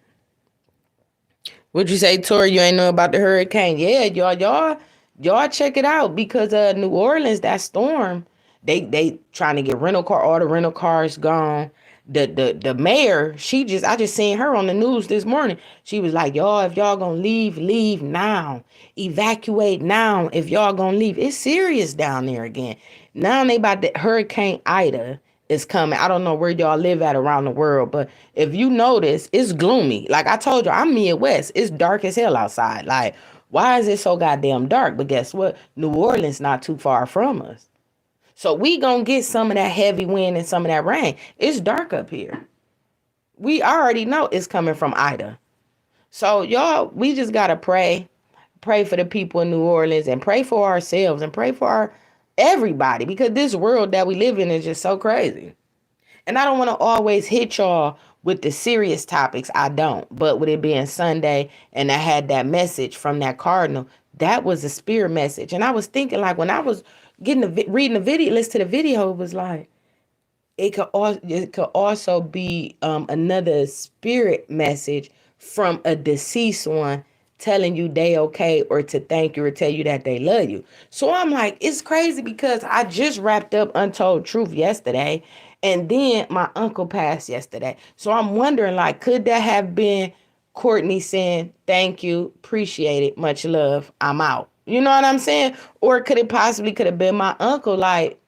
What'd you say, Tori? You ain't know about the hurricane? Yeah, y'all check it out because New Orleans, that storm, they trying to get rental car, all the rental cars gone. The mayor, I just seen her on the news this morning. She was like, y'all, if y'all gonna leave now. Evacuate now if y'all gonna leave. It's serious down there again. Now they about the Hurricane Ida is coming. I don't know where y'all live at around the world, but if you notice, it's gloomy. Like I told you, I'm Midwest. It's dark as hell outside. Like, why is it so goddamn dark? But guess what? New Orleans not too far from us. So we gonna get some of that heavy wind and some of that rain. It's dark up here. We already know it's coming from Ida. So y'all, we just gotta pray. Pray for the people in New Orleans and pray for ourselves and pray for everybody, because this world that we live in is just so crazy. And I don't want to always hit y'all with the serious topics. I don't. But with it being Sunday and I had that message from that cardinal, that was a spirit message. And I was thinking, like, when I was reading the video, listen to the video, it was like, it could also be another spirit message from a deceased one telling you they okay or to thank you or tell you that they love you. So I'm like, it's crazy because I just wrapped up Untold Truth yesterday and then my uncle passed yesterday. So I'm wondering, like, could that have been Courtney saying, thank you, appreciate it, much love, I'm out. You know what I'm saying? Or could have been my uncle like,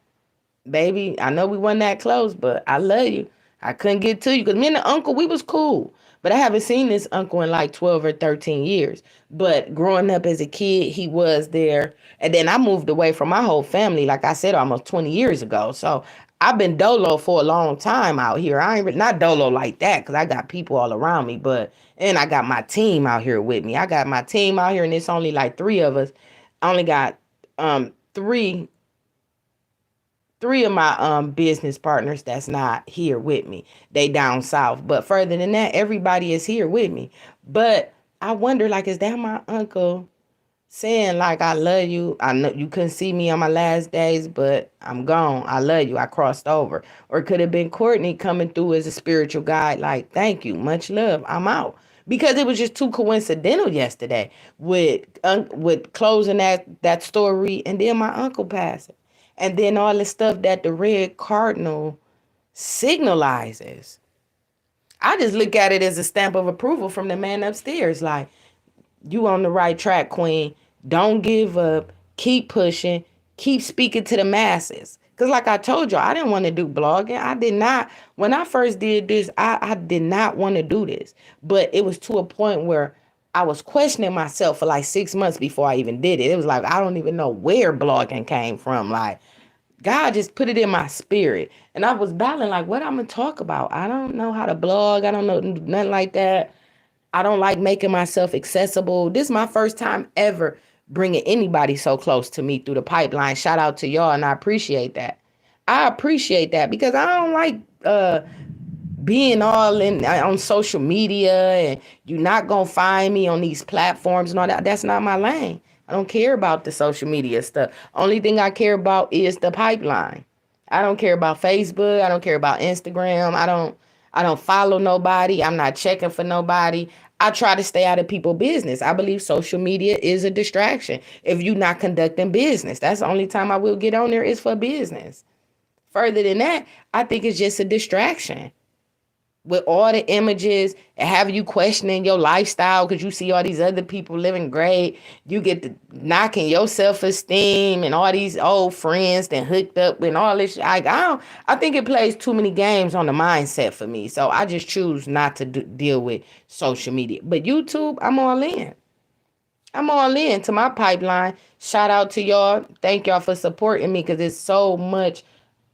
baby, I know we weren't that close, but I love you. I couldn't get to you because me and the uncle, we was cool. But I haven't seen this uncle in like 12 or 13 years. But growing up as a kid, he was there. And then I moved away from my whole family, like I said, almost 20 years ago. So I've been dolo for a long time out here. I ain't not dolo like that because I got people all around me, but and I got my team out here with me. I got my team out here, and it's only like three of us. I only got three of my business partners that's not here with me. They down south. But further than that, everybody is here with me. But I wonder, like, is that my uncle saying, like, I love you? I know you couldn't see me on my last days, but I'm gone. I love you. I crossed over. Or it could have been Courtney coming through as a spiritual guide, like, thank you, much love. I'm out. Because it was just too coincidental yesterday with closing that story and then my uncle passing. And then all the stuff that the red cardinal signalizes. I just look at it as a stamp of approval from the man upstairs. Like, you on the right track, queen. Don't give up. Keep pushing. Keep speaking to the masses. Because like I told you, I didn't want to do blogging. I did not. When I first did this, I did not want to do this. But it was to a point where I was questioning myself for like 6 months before I even did it. It was like, I don't even know where blogging came from. Like, God just put it in my spirit. And I was battling like, what I'm going to talk about? I don't know how to blog. I don't know nothing like that. I don't like making myself accessible. This is my first time ever bringing anybody so close to me through the pipeline. Shout out to y'all, and I appreciate that. I appreciate that because I don't like being all in on social media and you're not gonna find me on these platforms and all that. That's not my lane. I don't care about the social media stuff. Only thing I care about is the pipeline. I don't care about Facebook. I don't care about Instagram. I don't follow nobody. I'm not checking for nobody. I try to stay out of people's business. I believe social media is a distraction. If you're not conducting business, that's the only time I will get on there is for business. Further than that, I think it's just a distraction with all the images and have you questioning your lifestyle because you see all these other people living great. You get to knocking your self-esteem and all these old friends that hooked up and all this. I think it plays too many games on the mindset for me. So I just choose not to deal with social media. But YouTube, I'm all in. I'm all in to my pipeline. Shout out to y'all. Thank y'all for supporting me because it's so much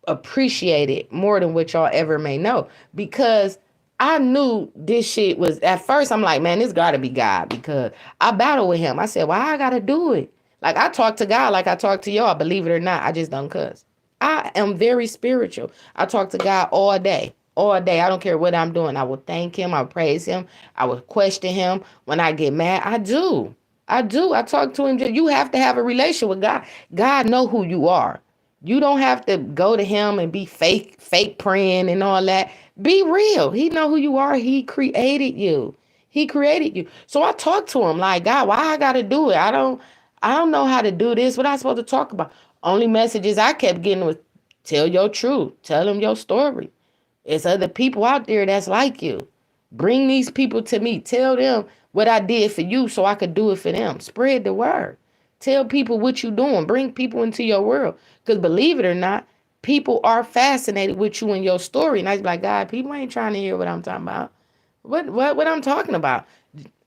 appreciated more than what y'all ever may know. Because I knew this shit was at first. I'm like, man, this gotta be God because I battle with him. I said, why I gotta do it? Like I talk to God like I talk to y'all. Believe it or not, I just don't cuss. I am very spiritual. I talk to God all day. All day. I don't care what I'm doing. I will thank him. I will praise him. I will question him. When I get mad, I do. I do. I talk to him. You have to have a relation with God. God know who you are. You don't have to go to him and be fake praying and all that. Be real. He know who you are. He created you. He created you. So I talk to him like, God, why I gotta do it? I don't know how to do this. What I supposed to talk about? Only messages I kept getting was tell your truth. Tell them your story. It's other people out there that's like you. Bring these people to me. Tell them what I did for you so I could do it for them. Spread the word. Tell people what you're doing. Bring people into your world. Because believe it or not, people are fascinated with you and your story. And I was like, God, people ain't trying to hear what I'm talking about. What I'm talking about.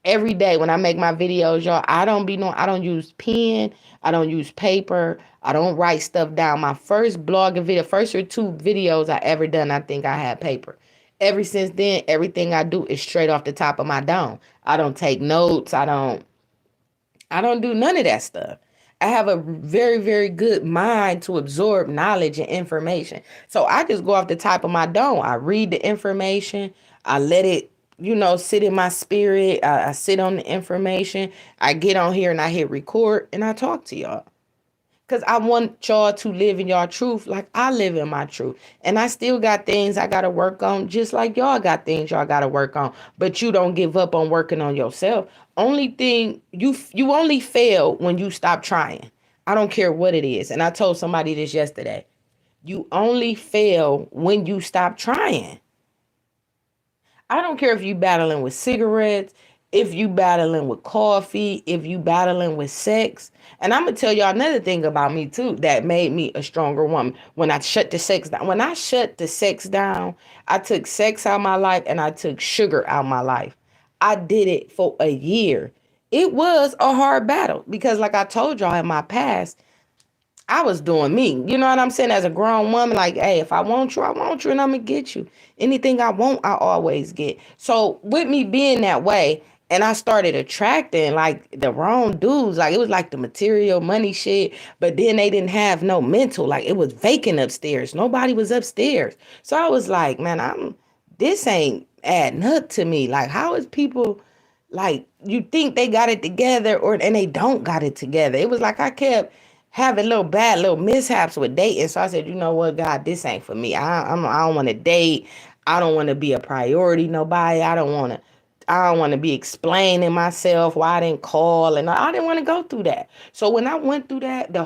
Every day when I make my videos, y'all, I don't use pen, I don't use paper, I don't write stuff down. My first blogging video, first or two videos I ever done, I think I had paper. Ever since then, everything I do is straight off the top of my dome. I don't take notes. I don't do none of that stuff. I have a very, very good mind to absorb knowledge and information. So I just go off the top of my dome. I read the information. I let it, sit in my spirit. I sit on the information. I get on here and I hit record and I talk to y'all. Because I want y'all to live in your truth like I live in my truth. And I still got things I got to work on, just like y'all got things y'all got to work on. But you don't give up on working on yourself. Only thing, you only fail when you stop trying. I don't care what it is. And I told somebody this yesterday. You only fail when you stop trying. I don't care if you battling with cigarettes, if you battling with coffee, if you battling with sex. And I'm gonna tell y'all another thing about me too that made me a stronger woman. When I shut the sex down, I took sex out of my life and I took sugar out of my life. I did it for a year. It was a hard battle because, like I told y'all in my past, I was doing me. You know what I'm saying? As a grown woman, like, hey, if I want you, I want you, and I'm gonna get you. Anything I want, I always get. So with me being that way, and I started attracting like the wrong dudes. Like it was like the material money shit, but then they didn't have no mental. Like it was vacant upstairs. Nobody was upstairs. So I was like, man, this ain't adding up to me. Like, how is people like you think they got it together and they don't got it together? It was like I kept having little mishaps with dating. So I said, you know what, God, this ain't for me. I don't want to date. I don't want to be a priority. Nobody. I don't want to be explaining myself why I didn't call, and I didn't want to go through that. So when I went through that, I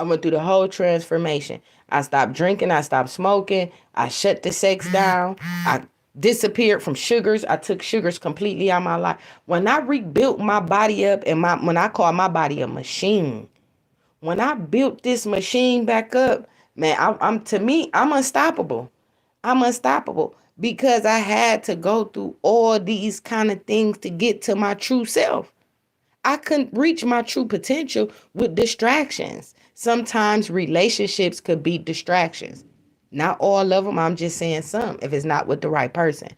went through the whole transformation. I stopped drinking. I stopped smoking. I shut the sex down. I disappeared from sugars. I took sugars completely out of my life. When I rebuilt my body up when I call my body a machine, when I built this machine back up, man, I'm unstoppable. I'm unstoppable because I had to go through all these kind of things to get to my true self. I couldn't reach my true potential with distractions. Sometimes relationships could be distractions. Not all of them, I'm just saying some, if it's not with the right person.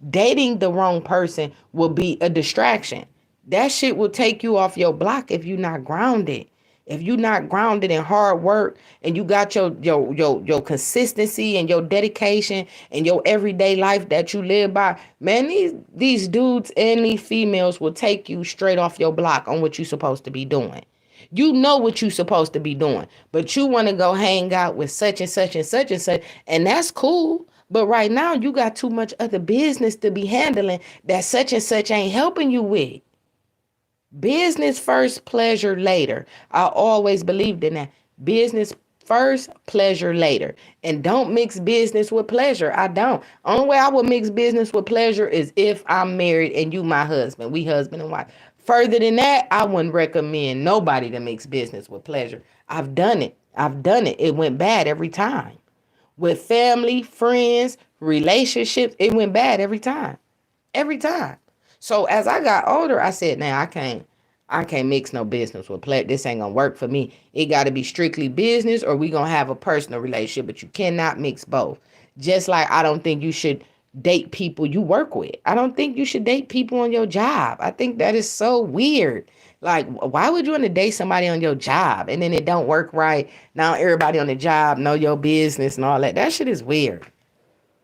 Dating the wrong person will be a distraction. That shit will take you off your block if you're not grounded. If you're not grounded in hard work and you got your consistency and your dedication and your everyday life that you live by, man, these dudes and these females will take you straight off your block on what you're supposed to be doing. You know what you're supposed to be doing, but you want to go hang out with such and such and such and such, and that's cool. But right now, you got too much other business to be handling that such and such ain't helping you with. Business first, pleasure later. I always believed in that. Business first, pleasure later. And don't mix business with pleasure. I don't. Only way I would mix business with pleasure is if I'm married and you my husband. We husband and wife. Further than that, I wouldn't recommend nobody to mix business with pleasure. I've done it. I've done it. It went bad every time. With family, friends, relationships, it went bad every time. Every time. So as I got older, I said, now I can't mix no business with play. This ain't gonna work for me. It gotta be strictly business or we gonna have a personal relationship, but you cannot mix both. Just like I don't think you should date people you work with. I don't think you should date people on your job. I think that is so weird. Like, why would you want to date somebody on your job and then it don't work right? Now everybody on the job know your business and all that. That shit is weird.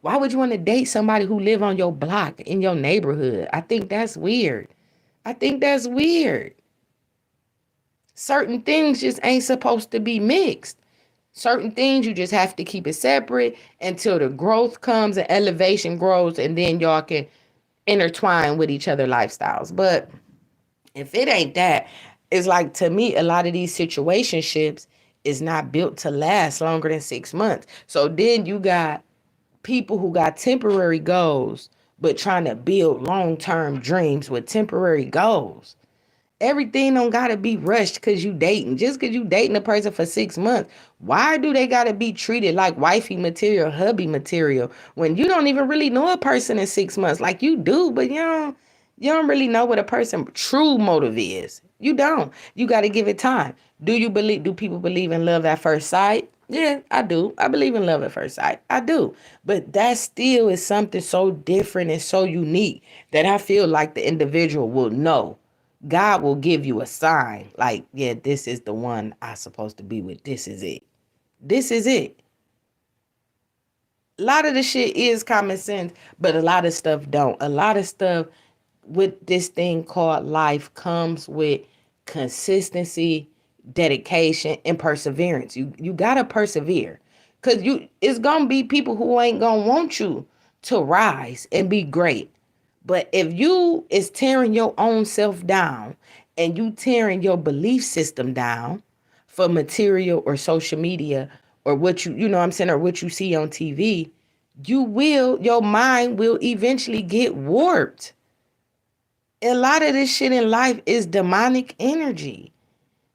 Why would you want to date somebody who live on your block in your neighborhood? I think that's weird. I think that's weird. Certain things just ain't supposed to be mixed. Certain things you just have to keep it separate until the growth comes and elevation grows, and then y'all can intertwine with each other lifestyles. But if it ain't that, it's like to me, a lot of these situationships is not built to last longer than 6 months. So then you got people who got temporary goals, but trying to build long-term dreams with temporary goals. Everything don't gotta be rushed because you dating. Just because you dating a person for 6 months, why do they gotta be treated like wifey material, hubby material, when you don't even really know a person in 6 months? Like you do, but you don't really know what a person's true motive is. You don't. You gotta give it time. Do people believe in love at first sight? Yeah, I do. I believe in love at first sight. I do. But that still is something so different and so unique that I feel like the individual will know. God will give you a sign like, yeah, this is the one I'm supposed to be with. This is it. This is it. A lot of the shit is common sense, but a lot of stuff don't. A lot of stuff with this thing called life comes with consistency, dedication, and perseverance. You gotta persevere. Cause it's gonna be people who ain't gonna want you to rise and be great. But if you is tearing your own self down and you tearing your belief system down for material or social media or what you know what I'm saying, or what you see on TV, your mind will eventually get warped. A lot of this shit in life is demonic energy.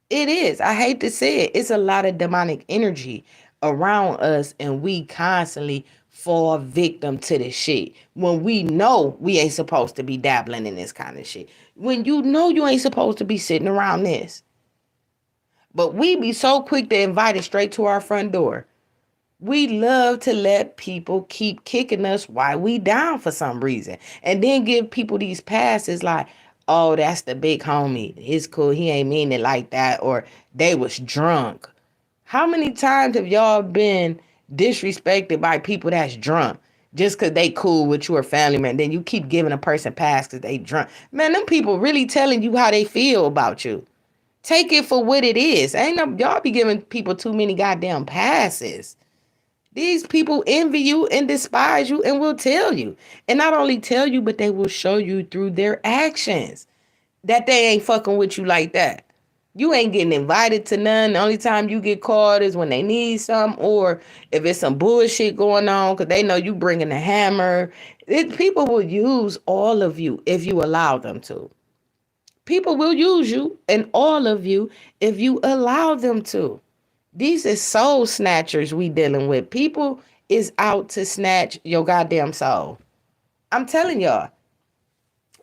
It is. I hate to say it. It's a lot of demonic energy around us, and we constantly fall victim to this shit when we know we ain't supposed to be dabbling in this kind of shit. When you know you ain't supposed to be sitting around this. But we be so quick to invite it straight to our front door. We love to let people keep kicking us while we down for some reason. And then give people these passes like, oh, that's the big homie. It's cool. He ain't mean it like that. Or they was drunk. How many times have y'all been disrespected by people that's drunk? Just because they cool with you or family man. Then you keep giving a person pass because they drunk. Man, them people really telling you how they feel about you. Take it for what it is. Ain't no, y'all be giving people too many goddamn passes. These people envy you and despise you and will tell you. And not only tell you, but they will show you through their actions that they ain't fucking with you like that. You ain't getting invited to none. The only time you get called is when they need some, or if it's some bullshit going on because they know you bringing the hammer. People will use all of you if you allow them to. People will use you and all of you if you allow them to. These is soul snatchers we dealing with. People is out to snatch your goddamn soul. I'm telling y'all.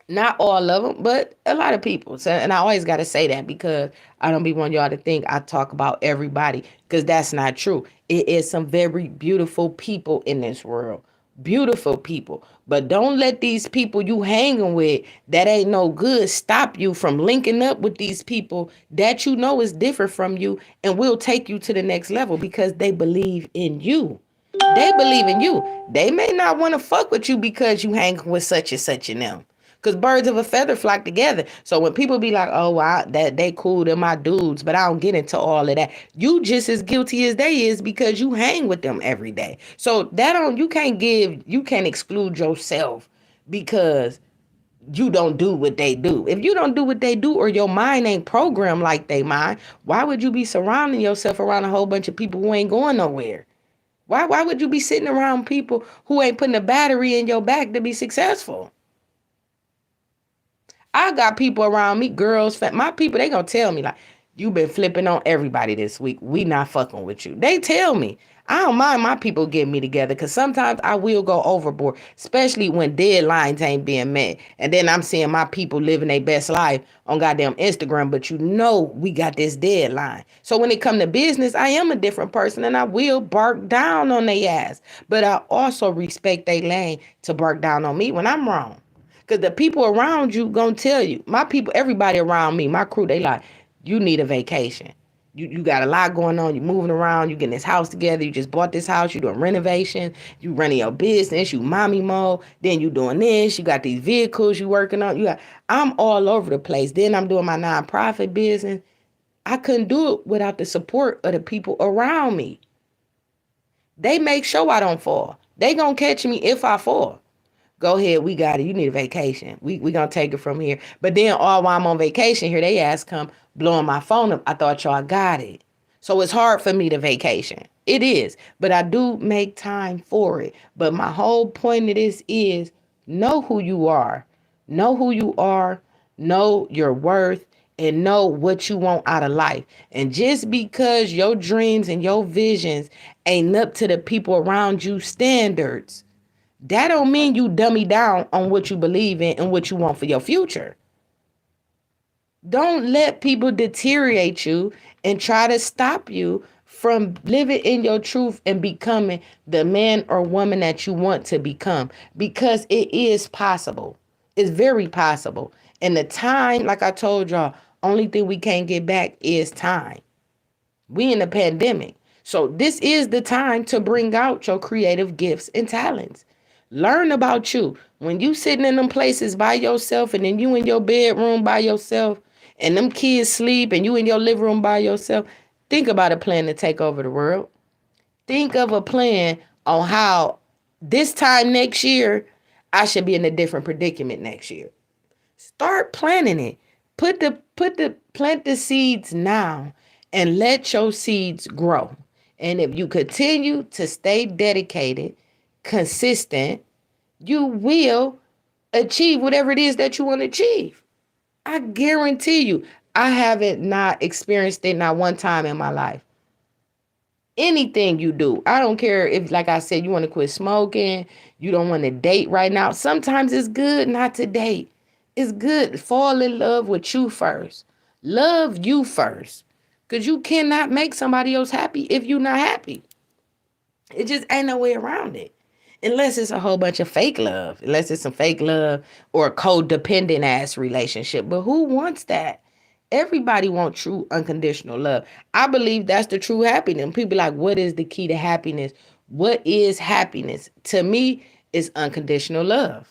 Not all of them, but a lot of people. So, and I always got to say that because I don't be wanting y'all to think I talk about everybody, because that's not true. It is some very beautiful people in this world. Beautiful people. But don't let these people you hanging with that ain't no good stop you from linking up with these people that you know is different from you and will take you to the next level because they believe in you. They believe in you. They may not want to fuck with you because you hang with such and such and them. Because birds of a feather flock together. So when people be like, oh, wow, that they cool, they're my dudes, but I don't get into all of that. You just as guilty as they is because you hang with them every day. So you can't exclude yourself because you don't do what they do. If you don't do what they do or your mind ain't programmed like they mind, why would you be surrounding yourself around a whole bunch of people who ain't going nowhere? Why would you be sitting around people who ain't putting a battery in your back to be successful? I got people around me, girls, my people, they gonna tell me like, you been flipping on everybody this week. We not fucking with you. They tell me. I don't mind my people getting me together because sometimes I will go overboard, especially when deadlines ain't being met. And then I'm seeing my people living their best life on goddamn Instagram, but you know we got this deadline. So when it come to business, I am a different person and I will bark down on their ass. But I also respect their lane to bark down on me when I'm wrong. Because the people around you gonna tell you. My people, everybody around me, my crew, they like, you need a vacation. You got a lot going on. You moving around. You getting this house together. You just bought this house. You doing renovation. You running your business. You mommy mo. Then you doing this. You got these vehicles you working on. I'm all over the place. Then I'm doing my nonprofit business. I couldn't do it without the support of the people around me. They make sure I don't fall. They gonna catch me if I fall. Go ahead, we got it. You need a vacation. We gonna take it from here. But then all while I'm on vacation here, they ass come blowing my phone up. I thought y'all got it. So it's hard for me to vacation. It is. But I do make time for it. But my whole point of this is know who you are. Know who you are. Know your worth. And know what you want out of life. And just because your dreams and your visions ain't up to the people around you standards, that don't mean you dummy down on what you believe in and what you want for your future. Don't let people deteriorate you and try to stop you from living in your truth and becoming the man or woman that you want to become, because it is possible. It's very possible. And the time, like I told y'all, only thing we can't get back is time. We in a pandemic. So this is the time to bring out your creative gifts and talents. Learn about you. When you sitting in them places by yourself and then you in your bedroom by yourself and them kids sleep and you in your living room by yourself, think about a plan to take over the world. Think of a plan on how this time next year I should be in a different predicament next year. Start planning it. Plant the seeds now and let your seeds grow. And if you continue to stay dedicated, consistent, you will achieve whatever it is that you want to achieve. I guarantee you, I haven't not experienced it not one time in my life. Anything you do, I don't care if, like I said, you want to quit smoking, you don't want to date right now. Sometimes it's good not to date. It's good. Fall in love with you first. Love you first. Because you cannot make somebody else happy if you're not happy. It just ain't no way around it. Unless it's a whole bunch of fake love. Unless it's some fake love or a codependent ass relationship. But who wants that? Everybody wants true unconditional love. I believe that's the true happiness. People like, what is the key to happiness? What is happiness? To me, it's unconditional love.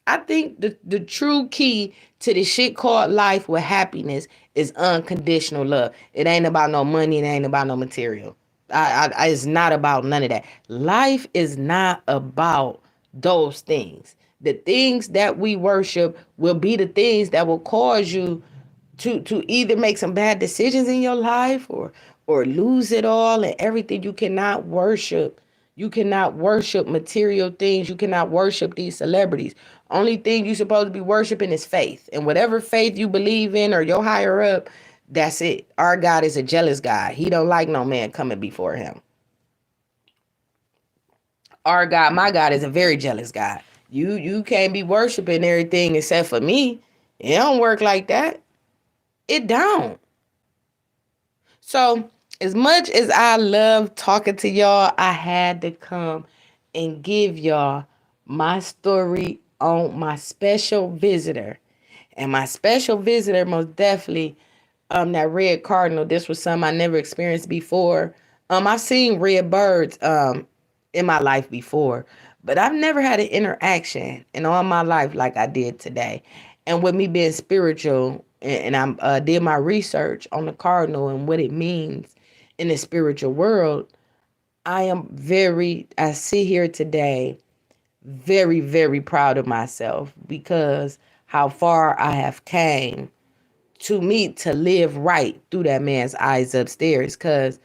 I think the true key to the shit called life with happiness is unconditional love. It ain't about no money. It ain't about no material. It's not about none of that. Life is not about those things. The things that we worship will be the things that will cause you to either make some bad decisions in your life or lose it all and everything. You cannot worship. You cannot worship material things. You cannot worship these celebrities. Only thing you're supposed to be worshiping is faith. And whatever faith you believe in or your higher up, that's it. Our God is a jealous God. He don't like no man coming before him. Our God, my God, is a very jealous God. You can't be worshiping everything except for me. It don't work like that. It don't. So, as much as I love talking to y'all, I had to come and give y'all my story on my special visitor. And my special visitor, most definitely, that red cardinal. This was something I never experienced before. I've seen red birds in my life before, but I've never had an interaction in all my life like I did today. And with me being spiritual, and I did my research on the cardinal and what it means in the spiritual world, I sit here today very, very proud of myself because how far I have came to me to live right through that man's eyes upstairs. Because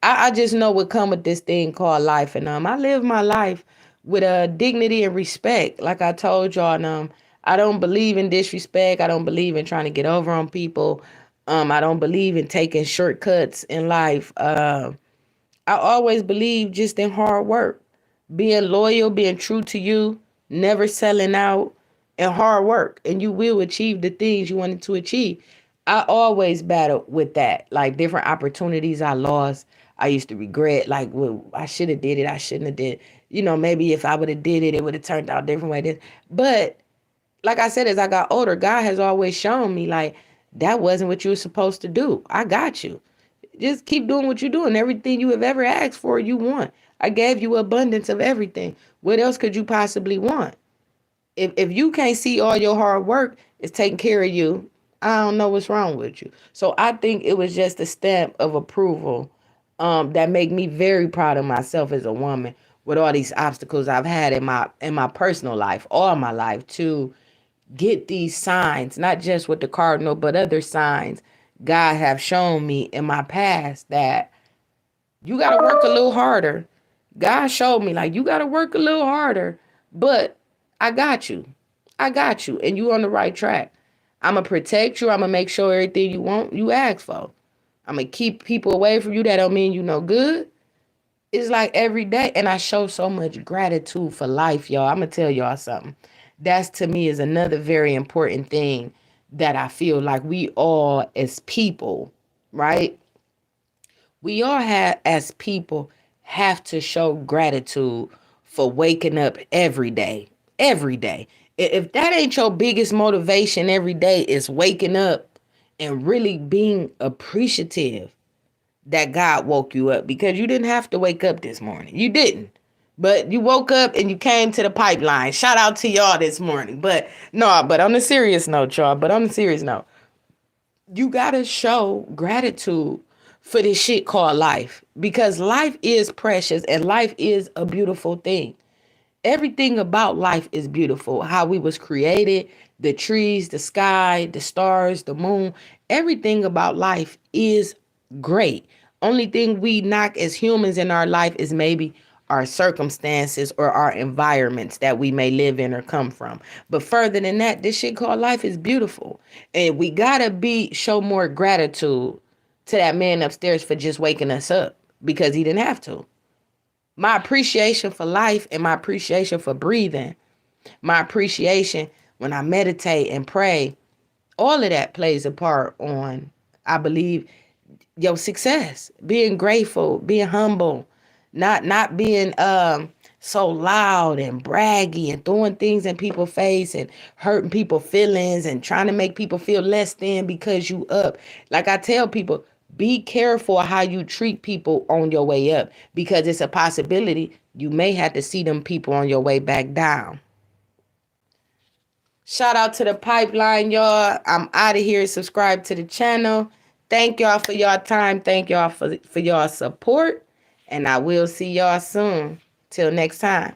I just know what come with this thing called life. And I live my life with dignity and respect. Like I told y'all, and I don't believe in disrespect. I don't believe in trying to get over on people. I don't believe in taking shortcuts in life. I always believe just in hard work, being loyal, being true to you, never selling out, and hard work. And you will achieve the things you wanted to achieve. I always battled with that, like different opportunities I lost. I used to regret, like, well, I should have did it. I shouldn't have did. Maybe if I would have did it, it would have turned out a different way. But like I said, as I got older, God has always shown me, like, that wasn't what you were supposed to do. I got you. Just keep doing what you're doing. Everything you have ever asked for, you want. I gave you abundance of everything. What else could you possibly want? If you can't see all your hard work is taking care of you, I don't know what's wrong with you. So I think it was just a stamp of approval that make me very proud of myself as a woman with all these obstacles I've had in my personal life, all my life, to get these signs, not just with the cardinal, but other signs God have shown me in my past that you got to work a little harder. God showed me, like, you got to work a little harder, but I got you. I got you. And you on the right track. I'm going to protect you. I'm going to make sure everything you want, you ask for. I'm going to keep people away from you that don't mean you no good. It's like every day. And I show so much gratitude for life, y'all. I'm going to tell y'all something. That's, to me, is another very important thing that I feel like we all as people, right? We all have, as people, have to show gratitude for waking up every day. Every day. If that ain't your biggest motivation every day, is waking up and really being appreciative that God woke you up, because you didn't have to wake up this morning. You didn't. But you woke up and you came to the pipeline. Shout out to y'all this morning. But no, but on a serious note, y'all. But on a serious note, you gotta show gratitude for this shit called life, because life is precious and life is a beautiful thing. Everything about life is beautiful. How we was created, the trees, the sky, the stars, the moon, everything about life is great. Only thing we knock as humans in our life is maybe our circumstances or our environments that we may live in or come from. But further than that, this shit called life is beautiful. And we gotta be show more gratitude to that man upstairs for just waking us up, because he didn't have to. My appreciation for life and my appreciation for breathing, my appreciation when I meditate and pray, all of that plays a part on, I believe, your success. Being grateful, being humble, not being so loud and braggy and throwing things in people's face and hurting people's feelings and trying to make people feel less than because you up. Like I tell people, be careful how you treat people on your way up, because it's a possibility you may have to see them people on your way back down. Shout out to the pipeline, y'all. I'm out of here. Subscribe to the channel. Thank y'all for y'all time. Thank y'all for y'all support. And I will see y'all soon. Till next time.